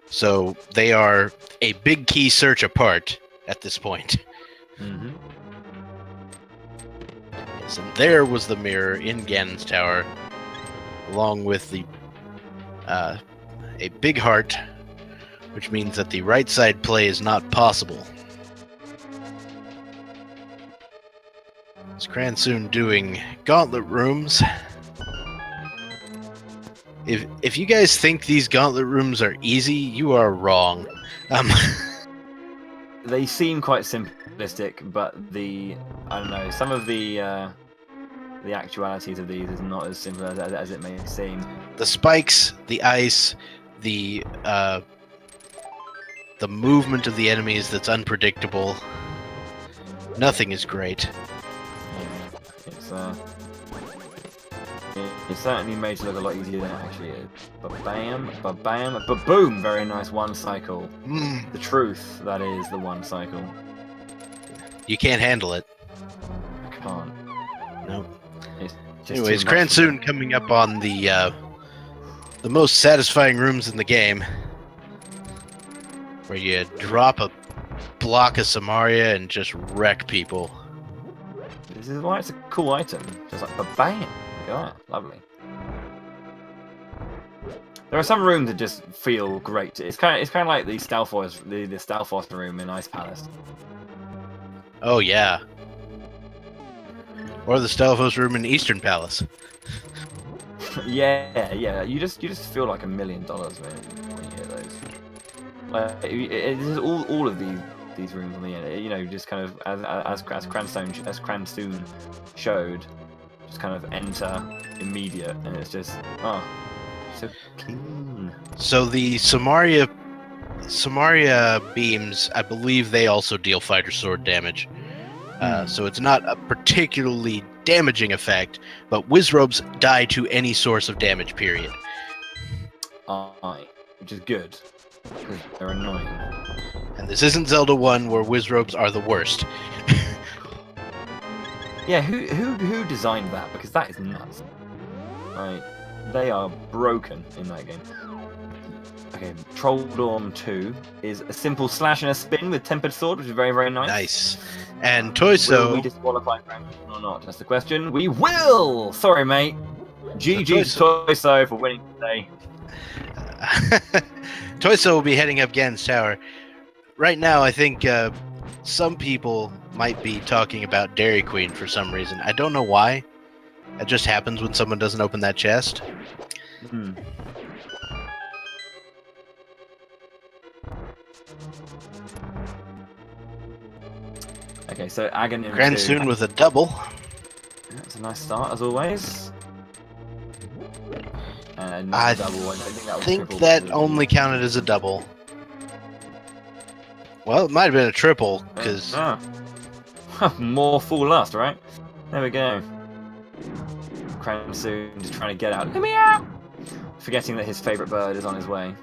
so they are a big key search apart at this point. Mm-hmm. Yes, and there was the mirror in Ganon's tower, along with the a big heart, which means that the right side play is not possible. It's Cransoon doing gauntlet rooms. If you guys think these gauntlet rooms are easy, you are wrong. They seem quite simplistic, but I don't know, some of the actualities of these is not as simple as it may seem. The spikes, the ice, the movement of the enemies that's unpredictable. Nothing is great. It's certainly made to look a lot easier than it actually is. Ba-bam, ba-bam, ba-boom! Very nice one cycle. The truth, that is the one cycle. You can't handle it. I can't. No. Just Anyways, Cransoon coming up on the most satisfying rooms in the game, where you drop a block of Samaria and just wreck people. This is why it's a cool item. Just like ba-bam! Yeah, lovely. There are some rooms that just feel great. It's kind of like the Stalfos, the Stalfos room in Ice Palace. Oh yeah. Or the Stalfos room in Eastern Palace. yeah. You just feel like $1 million when you hear those. Like it is all of these rooms on the end. You know, just kind of as Cransoon showed. Just kind of enter immediate, and it's just so clean. So the Samaria beams, I believe they also deal fighter sword damage. So it's not a particularly damaging effect, but Wizrobes die to any source of damage, period. Which is good, because they're annoying. And this isn't Zelda 1, where Wizrobes are the worst. Yeah, who designed that? Because that is nuts. Right, they are broken in that game. Okay, Trolldorm 2 is a simple slash and a spin with Tempered Sword, which is very, very nice. Nice. And Tojso... Will we disqualify Cransoon or not? That's the question. We will! Sorry, mate. GG's Tojso for winning today. Tojso will be heading up Ganon's tower. Right now, I think some people might be talking about Dairy Queen for some reason. I don't know why. It just happens when someone doesn't open that chest. Okay, so Aghanim Cransoon with a double. That's a nice start, as always. I double. I don't think think that only counted as a double. Well, it might have been a triple, because... More full lust, right? There we go. Cransoon just trying to get out. Let me out! Forgetting that his favourite bird is on his way.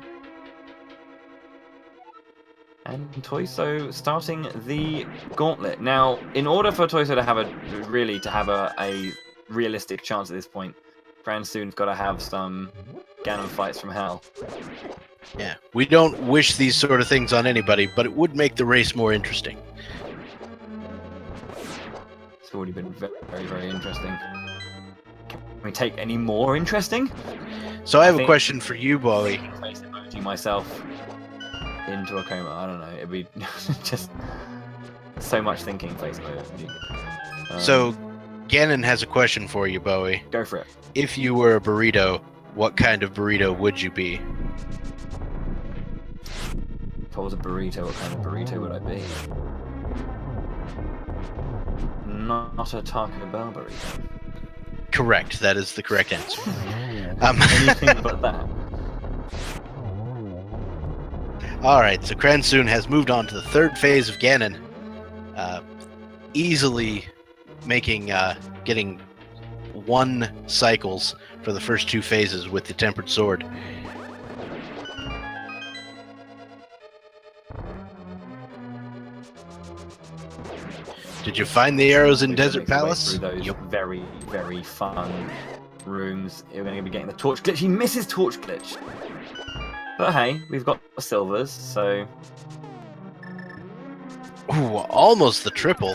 And Tojso starting the gauntlet. Now, in order for Tojso to have a realistic chance at this point, Cransoon's got to have some Ganon fights from hell. Yeah, we don't wish these sort of things on anybody, but it would make the race more interesting. It's already been very, very interesting. Can we take any more interesting? So I have a question for you, Bowie. Face emoji myself into a coma. I don't know. It'd be just so much thinking. Face emoji. So Ganon has a question for you, Bowie. Go for it. If you were a burrito, what kind of burrito would you be? If I was a burrito, what kind of burrito would I be? Not a Taco Bell burrito. Correct. That is the correct answer. Anything but that. Alright, so Cransoon has moved on to the third phase of Ganon. Easily getting 1 cycles for the first 2 phases with the Tempered Sword. Did you find the arrows in Desert Palace? Through those very, very fun rooms. We're going to be getting the torch glitch. He misses torch glitch. But hey, we've got the silvers, so... Ooh, almost the triple.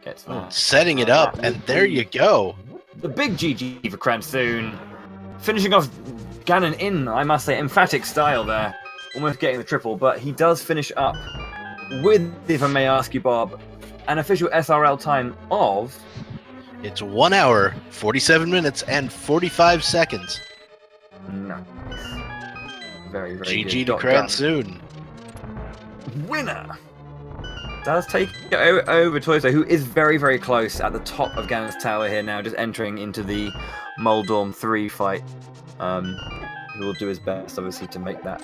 Gets that. Setting it up, and there you go. The big GG for Cransoon. Finishing off Ganon in, I must say, emphatic style there. Almost getting the triple, but he does finish up with, if I may ask you, Bob, an official SRL time of... It's 1 hour, 47 minutes, and 45 seconds. Nice. Very, very GG good. to Cransoon. Winner! Does take it over Tojso, who is very, very close at the top of Ganon's tower here now, just entering into the Moldorm 3 fight. He will do his best, obviously, to make that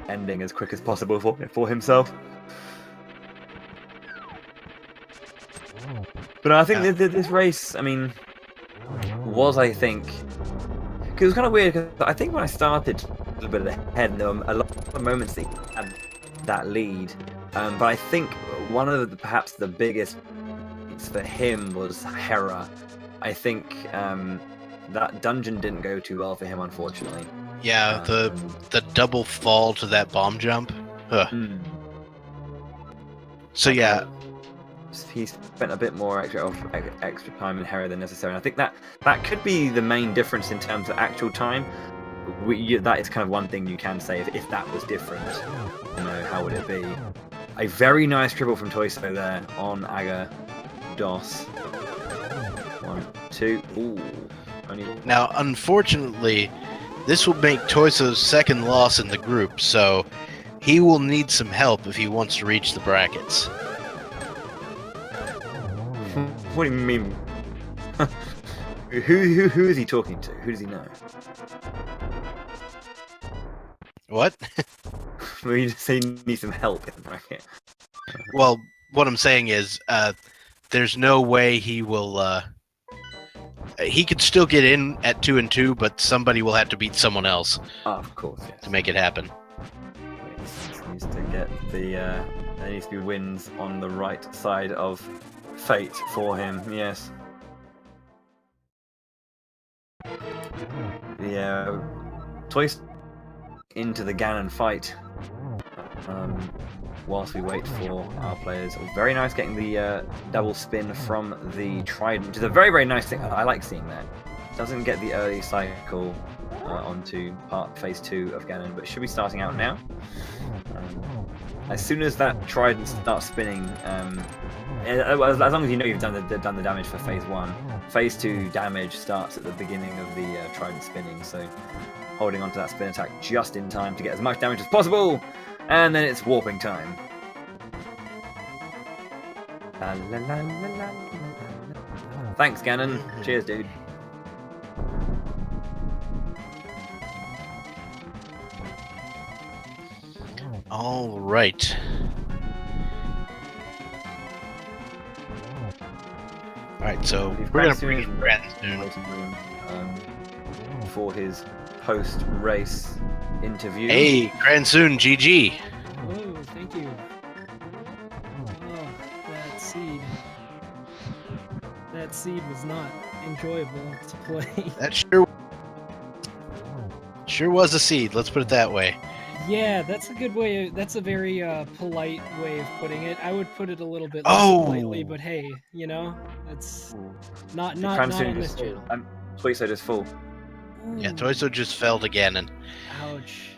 ending as quick as possible for himself. But I think this race, I mean, was, I think... Because it was kind of weird, because I think when I started a little bit ahead, there were a lot of moments that he had that lead. But I think one of perhaps the biggest for him was Hera. I think that dungeon didn't go too well for him, unfortunately. Yeah, the double fall to that bomb jump. So yeah, he spent a bit more extra time in Hera than necessary. And I think that could be the main difference in terms of actual time. That is kind of one thing you can say. If that was different, how would it be? A very nice triple from Tojso there on Aga DOS. 1, 2. Ooh. Now, unfortunately, this will make Toyso's second loss in the group, so he will need some help if he wants to reach the brackets. What do you mean? Who is he talking to? Who does he know? What? Well, you just say you need some help in the bracket. Well, what I'm saying is, there's no way he will. He could still get in at 2 and 2, but somebody will have to beat someone else. Oh, of course, yes. To make it happen. He needs to get the. There needs to be wins on the right side of fate for him. Yes. The Toys into the Ganon fight. Whilst we wait for our players. Very nice getting the double spin from the Trident, which is a very, very nice thing. I like seeing that. Doesn't get the early cycle onto phase 2 of Ganon, but should be starting out now. As soon as that Trident starts spinning, as long as you know you've done the damage for phase 1, phase 2 damage starts at the beginning of the Trident spinning, so holding onto that spin attack just in time to get as much damage as possible. And then it's warping time. La, la, la, la, la, la. Thanks, Ganon. Cheers, dude. All right. Alright, so If we're gonna Cransoon bring is in Cransoon. waiting room, for his post-race interview. Hey, Cransoon, GG. Oh, thank you. Oh, that seed. That seed was not enjoyable to play. That sure was a seed. Let's put it that way. Yeah, that's a good way. That's a very polite way of putting it. I would put it a little bit less politely, but hey, you know, it's not on this channel. Tojso just full. Yeah, Tojso just failed again, and Ouch.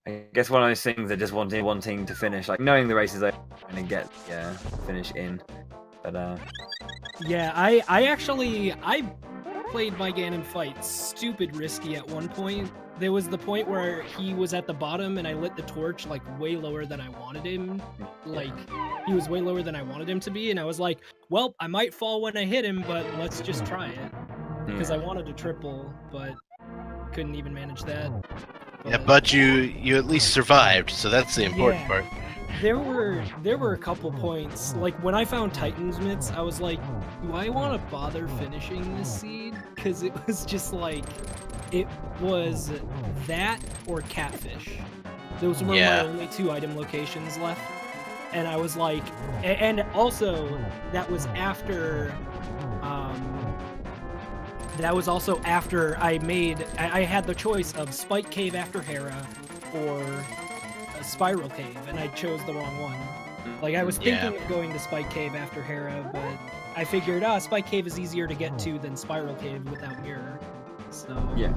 I guess one of those things that just wanting to finish, like knowing the race is over and get finish in. But Yeah, I played my Ganon fight stupid risky at one point. There was the point where he was at the bottom and I lit the torch like way lower than I wanted him. Like he was way lower than I wanted him to be, and I was like, well, I might fall when I hit him, but let's just try it. Because I wanted to triple, but couldn't even manage that. yeah, but you at least survived, so that's the important part. There were a couple points, like when I found Titan's Mitts, I was like, do I want to bother finishing this seed? Because it was just like, it was that or catfish. Those were my only 2 item locations left. And I was like, and also that was after, I had the choice of Spike Cave after Hera or a Spiral Cave, and I chose the wrong one. Like, I was thinking of going to Spike Cave after Hera, but I figured, Spike Cave is easier to get to than Spiral Cave without Mirror. So yeah.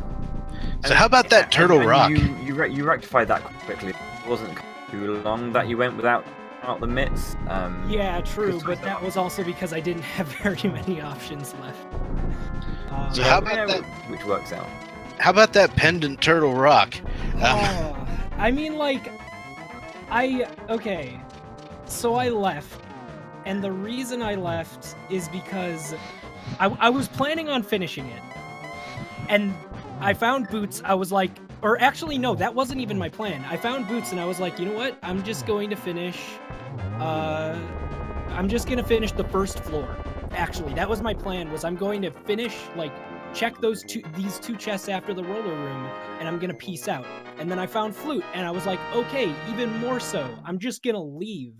So how about that Turtle Rock? You rectified that quickly. It wasn't too long that you went without the mitts. Yeah, true, but that was also because I didn't have very many options left. So how about that? Which works out. How about that pendant Turtle Rock? I mean, like, okay, so I left, and the reason I left is because I was planning on finishing it, and I found Boots. I was like, or actually, no, that wasn't even my plan. I found Boots, and I was like, you know what? I'm just going to finish the first floor. Actually, that was my plan, was I'm going to finish, like, check these two chests after the roller room, and I'm gonna peace out. And then I found Flute, and I was like, okay, even more so, I'm just gonna leave.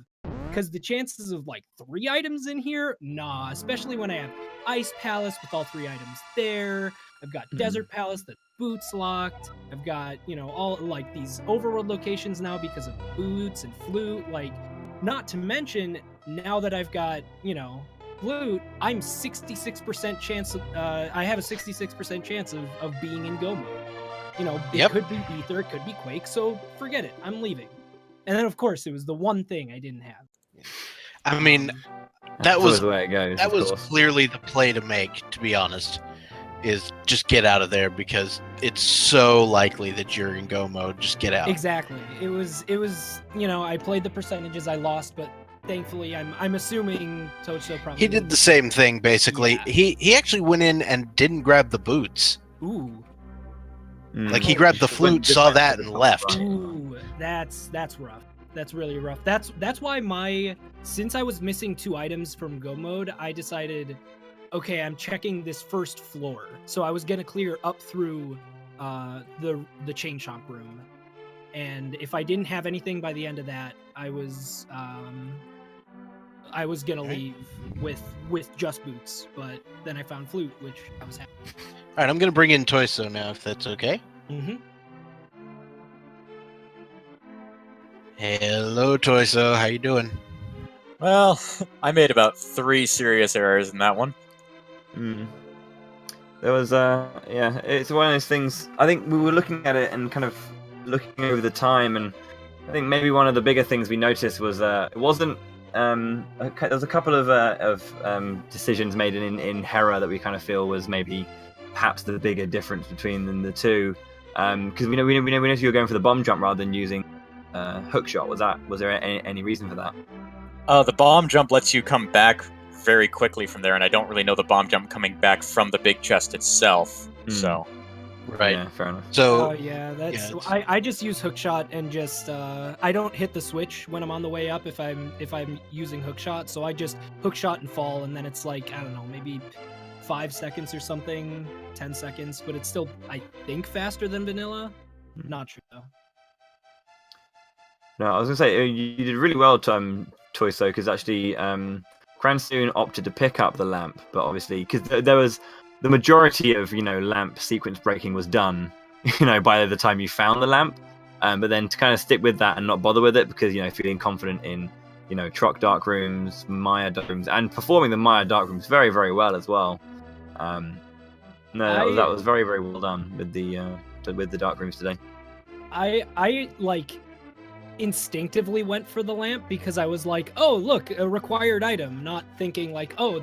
Because the chances of, like, 3 items in here? Nah, especially when I have Ice Palace with all 3 items there. I've got Desert Palace that Boots locked. I've got, you know, all, like, these overworld locations now because of Boots and Flute. Like, not to mention, now that I've got, you know, Flute, I'm 66% chance. I have a 66% chance of being in go mode. You know, it could be Ether, it could be Quake. So forget it. I'm leaving. And then, of course, it was the one thing I didn't have. I mean, That was the way it goes. That was clearly the play to make. To be honest, is just get out of there because it's so likely that you're in go mode. Just get out. Exactly. It was. You know, I played the percentages. I lost, but. Thankfully, I'm assuming Tojso probably. He did the same thing basically. Yeah. He actually went in and didn't grab the boots. Ooh. Like he grabbed the flute, saw that, and left. Ooh, that's rough. That's really rough. That's why since I was missing 2 items from go mode, I decided, okay, I'm checking this first floor. So I was gonna clear up through the chain chomp room, and if I didn't have anything by the end of that, I was gonna leave with just Boots, but then I found Flute, which I was happy. All right, I'm gonna bring in Tojso now, if that's okay. Mm-hmm. Hello, Tojso. How you doing? Well, I made about 3 serious errors in that one. There was it's one of those things. I think we were looking at it and kind of looking over the time, and I think maybe one of the bigger things we noticed was it wasn't. There was a couple of decisions made in Hera that we kind of feel was maybe perhaps the bigger difference between the two, because we know you were going for the bomb jump rather than using hook shot. Was there any reason for that? The bomb jump lets you come back very quickly from there, and I don't really know the bomb jump coming back from the big chest itself. So Right. Yeah, fair enough. So Oh yeah, that's it's- I just use hookshot and just I don't hit the switch when I'm on the way up if I'm using hookshot, so I just hookshot and fall, and then it's like, I don't know, maybe 5 seconds or something, 10 seconds, but it's still, I think, faster than vanilla. Not sure though. No, I was gonna say you did really well, Tojso, because actually Cransoon opted to pick up the lamp, but obviously because there was the majority of lamp sequence breaking was done, by the time you found the lamp, but then to kind of stick with that and not bother with it because feeling confident in Troc dark rooms, Maya dark rooms, and performing the Maya dark rooms very very well as well. No, that was very very well done with the dark rooms today. I like instinctively went for the lamp because I was like, oh look, a required item, not thinking like, oh,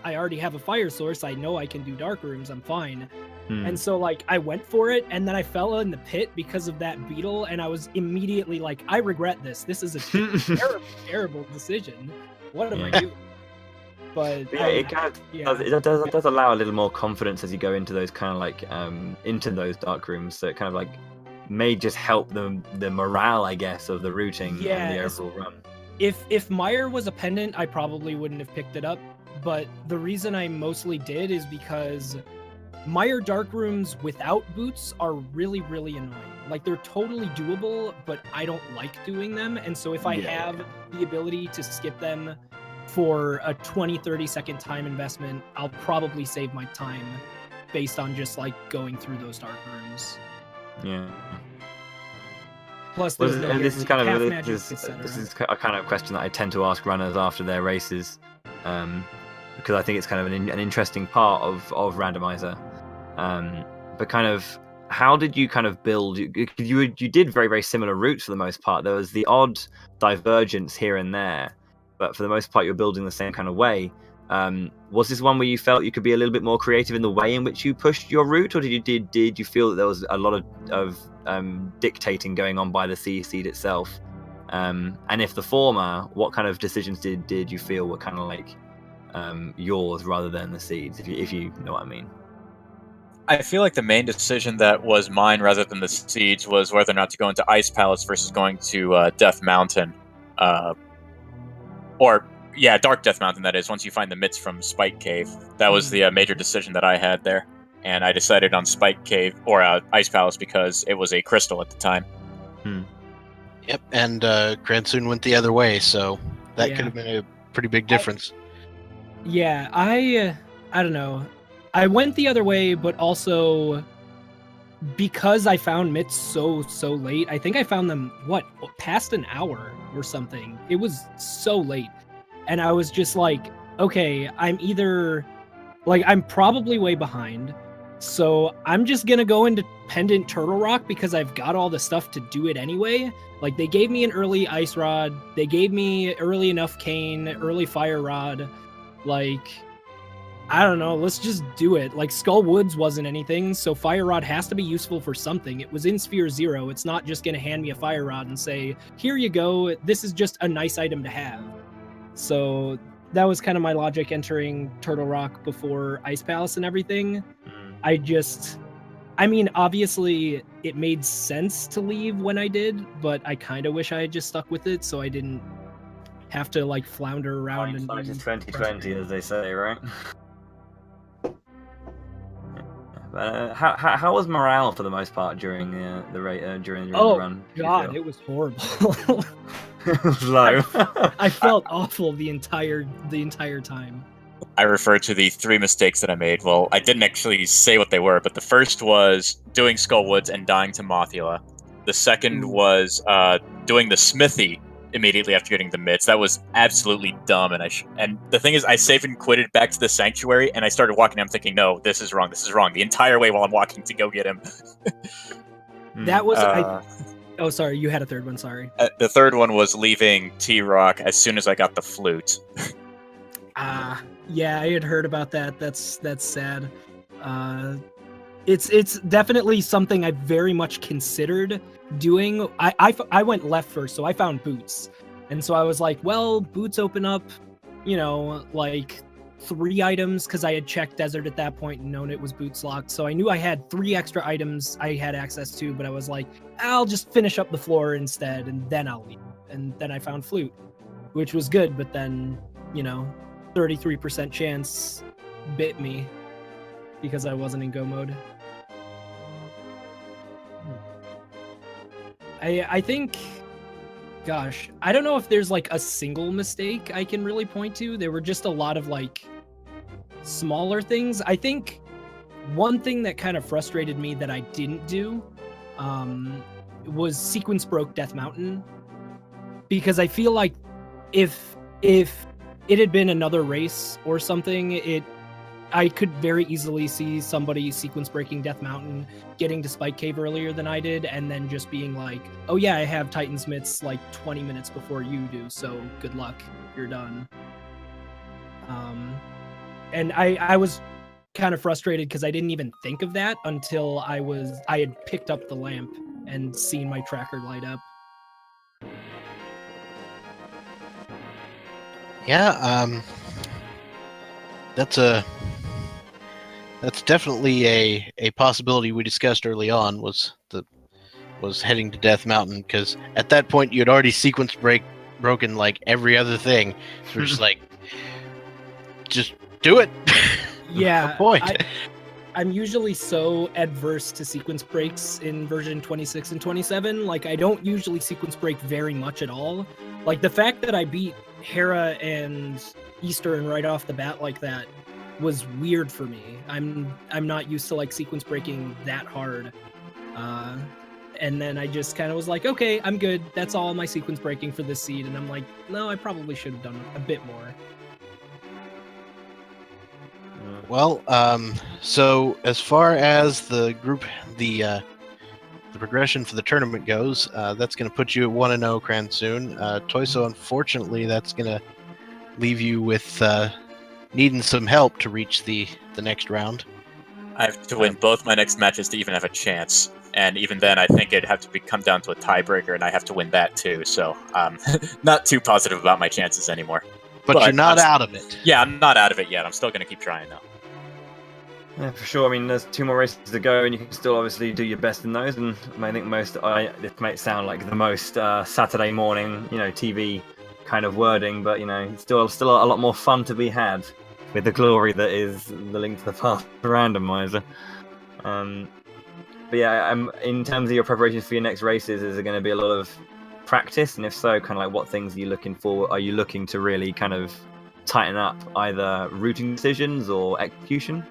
I already have a fire source, I know I can do dark rooms, I'm fine. And so like I went for it, and then I fell in the pit because of that beetle, and I was immediately like, I regret this is a terrible, terrible decision, what am I doing? But yeah, it kind of does allow a little more confidence as you go into those kind of like into those dark rooms, so it kind of like may just help the morale, I guess, of the routing and the overall run. If Meyer was a pendant, I probably wouldn't have picked it up, but the reason I mostly did is because Meyer dark rooms without boots are really, really annoying. Like, they're totally doable, but I don't like doing them, and so if I have the ability to skip them for a 20-30 second time investment, I'll probably save my time based on just like going through those dark rooms. Yeah. Plus, Well, there's this is kind of magic, this etc. is a kind of question that I tend to ask runners after their races, because I think it's kind of an interesting part of Randomizer. But kind of, how did you kind of build? You did very very similar routes for the most part. There was the odd divergence here and there, but for the most part, you're building the same kind of way. Was this one where you felt you could be a little bit more creative in the way in which you pushed your route, or did you feel that there was a lot of dictating going on by the seed itself? And if the former, what kind of decisions did you feel were kind of like yours rather than the seeds, if you know what I mean? I feel like the main decision that was mine rather than the seeds was whether or not to go into Ice Palace versus going to Death Mountain. Dark Death Mountain, that is, once you find the mitts from Spike Cave. That was the major decision that I had there. And I decided on Spike Cave, or Ice Palace, because it was a crystal at the time. Yep, and Cransoon went the other way, so that could have been a pretty big difference. I don't know. I went the other way, but also because I found mitts so late. I think I found them, past an hour or something. It was so late. And I was just like, okay, I'm probably way behind. So I'm just going to go into Pendant Turtle Rock because I've got all the stuff to do it anyway. Like, they gave me an early Ice Rod. They gave me early enough Cane, early Fire Rod. Like, I don't know, let's just do it. Like, Skull Woods wasn't anything, so Fire Rod has to be useful for something. It was in Sphere 0. It's not just going to hand me a Fire Rod and say, here you go, this is just a nice item to have. So that was kind of my logic entering Turtle Rock before Ice Palace and everything. Obviously it made sense to leave when I did, but I kind of wish I had just stuck with it so I didn't have to like flounder around. Hindsight is 2020, as they say, right? How was morale for the most part during the run? Oh God, it was horrible. It was low. I felt awful the entire time. I refer to the 3 mistakes that I made. Well, I didn't actually say what they were, but the first was doing Skull Woods and dying to Mothula. The second was doing the smithy immediately after getting the mitts. That was absolutely dumb, and the thing is, I saved and quitted back to the sanctuary, and I started walking. I'm thinking, no, this is wrong. The entire way while I'm walking to go get him. That was oh, sorry, you had a third one. Sorry. The third one was leaving T-Rock as soon as I got the flute. Yeah, I had heard about that. That's sad. It's definitely something I very much considered doing. I went left first, so I found boots, and so I was like, well, boots open up, like 3 items because I had checked Desert at that point and known it was boots locked. So I knew I had 3 extra items I had access to, but I was like, I'll just finish up the floor instead and then I'll leave. And then I found Flute, which was good, but then, 33% chance bit me because I wasn't in go mode. I think, gosh, I don't know if there's like a single mistake I can really point to. There were just a lot of like smaller things. I think one thing that kind of frustrated me that I didn't do was sequence broke Death Mountain, because I feel like if it had been another race or something, I could very easily see somebody sequence breaking Death Mountain, getting to Spike Cave earlier than I did, and then just being like, oh yeah, I have Titansmiths like 20 minutes before you do, so good luck, you're done. And I was kind of frustrated because I didn't even think of that until I had picked up the lamp and seen my tracker light up. Yeah, that's definitely a possibility we discussed early on, was heading to Death Mountain, because at that point you had already sequence broken like every other thing. So we're just like, just do it. Yeah, no point. I'm usually so adverse to sequence breaks in version 26 and 27. Like, I don't usually sequence break very much at all. Like, the fact that I beat Hera and Eastern right off the bat like that was weird for me. I'm not used to like sequence breaking that hard. And then I just kind of was like, okay, I'm good. That's all my sequence breaking for this seed. And I'm like, no, I probably should have done a bit more. Well, so as far as the group, the progression for the tournament goes, that's going to put you at 1-0, Cransoon. Tojso, unfortunately, that's going to leave you with needing some help to reach the next round. I have to win both my next matches to even have a chance. And even then, I think it'd have to come down to a tiebreaker, and I have to win that too. So not too positive about my chances anymore. But you're not out of it. Yeah, I'm not out of it yet. I'm still going to keep trying, though. Yeah, for sure. I mean, there's 2 more races to go, and you can still obviously do your best in those. And I think this might sound like the most Saturday morning, TV kind of wording, but it's still a lot more fun to be had with the glory that is the Link to the Past randomizer. But yeah, in terms of your preparations for your next races, is there going to be a lot of practice? And if so, kind of like what things are you looking for? Are you looking to really kind of tighten up either routing decisions or execution?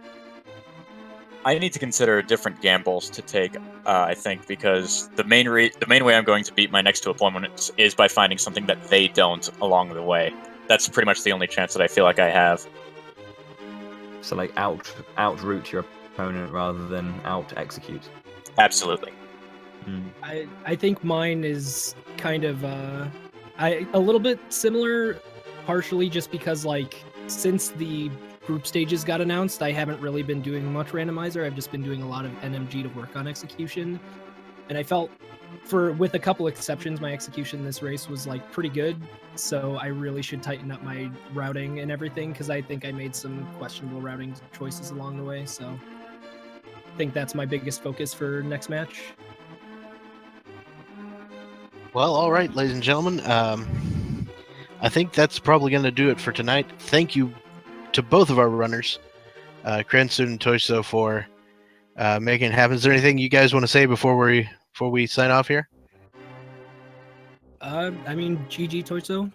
I need to consider different gambles to take, I think, because the main way I'm going to beat my next 2 opponents is by finding something that they don't along the way. That's pretty much the only chance that I feel like I have. So like out-route your opponent rather than out-execute. Absolutely. I think mine is kind of a little bit similar, partially just because like since the group stages got announced, I haven't really been doing much randomizer. I've just been doing a lot of NMG to work on execution, and I felt with a couple exceptions, my execution in this race was like pretty good. So I really should tighten up my routing and everything, because I think I made some questionable routing choices along the way. So I think that's my biggest focus for next match. Well, all right, ladies and gentlemen. I think that's probably going to do it for tonight. Thank you to both of our runners, Cransoon and Tojso, for making it happen. Is there anything you guys want to say before we sign off here? I mean, GG Tojso.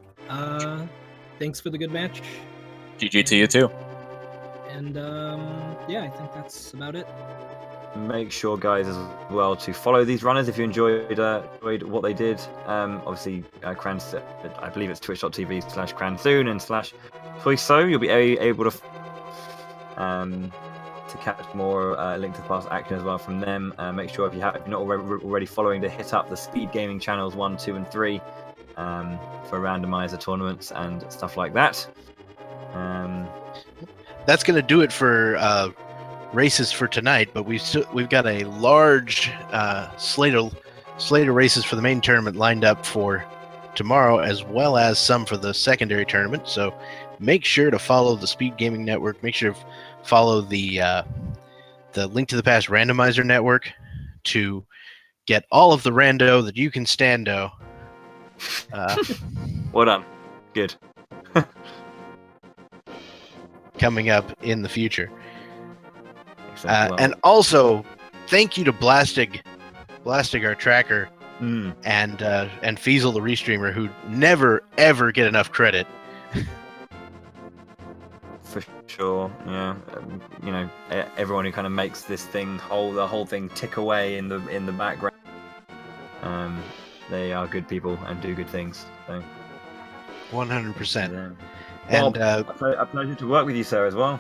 Thanks for the good match. GG to you too. And yeah, I think that's about it. Make sure, guys, as well to follow these runners if you enjoyed what they did. Obviously, Cransoon, I believe it's twitch.tv/Cransoon and /Tojso. You'll be able to catch more Link to the Past action as well from them. Make sure if you're not already following, to hit up the Speed Gaming channels 1, 2, and 3 for randomizer tournaments and stuff like that. That's going to do it for races for tonight, but we've got a large slate of races for the main tournament lined up for tomorrow, as well as some for the secondary tournament. So make sure to follow the Speed Gaming Network. Make sure to follow the Link to the Past Randomizer Network to get all of the rando that you can stando. Well done. Good. Coming up in the future. Excellent. Well, And also, thank you to Blastig, our tracker, mm, and Feasel the restreamer, who never ever get enough credit. for sure. Yeah. You know, everyone who kind of makes this thing the whole thing tick away in the background. They are good people and do good things. So 100%. yeah. And A pleasure to work with you, sir, as well.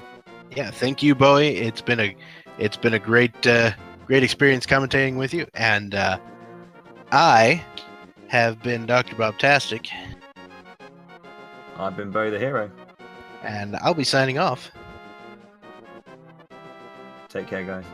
yeah, thank you, Bowie. It's been a great experience commentating with you. And I have been Dr. Bobtastic, I've been Bo the Hero. and I'll be signing off. Take care, guys.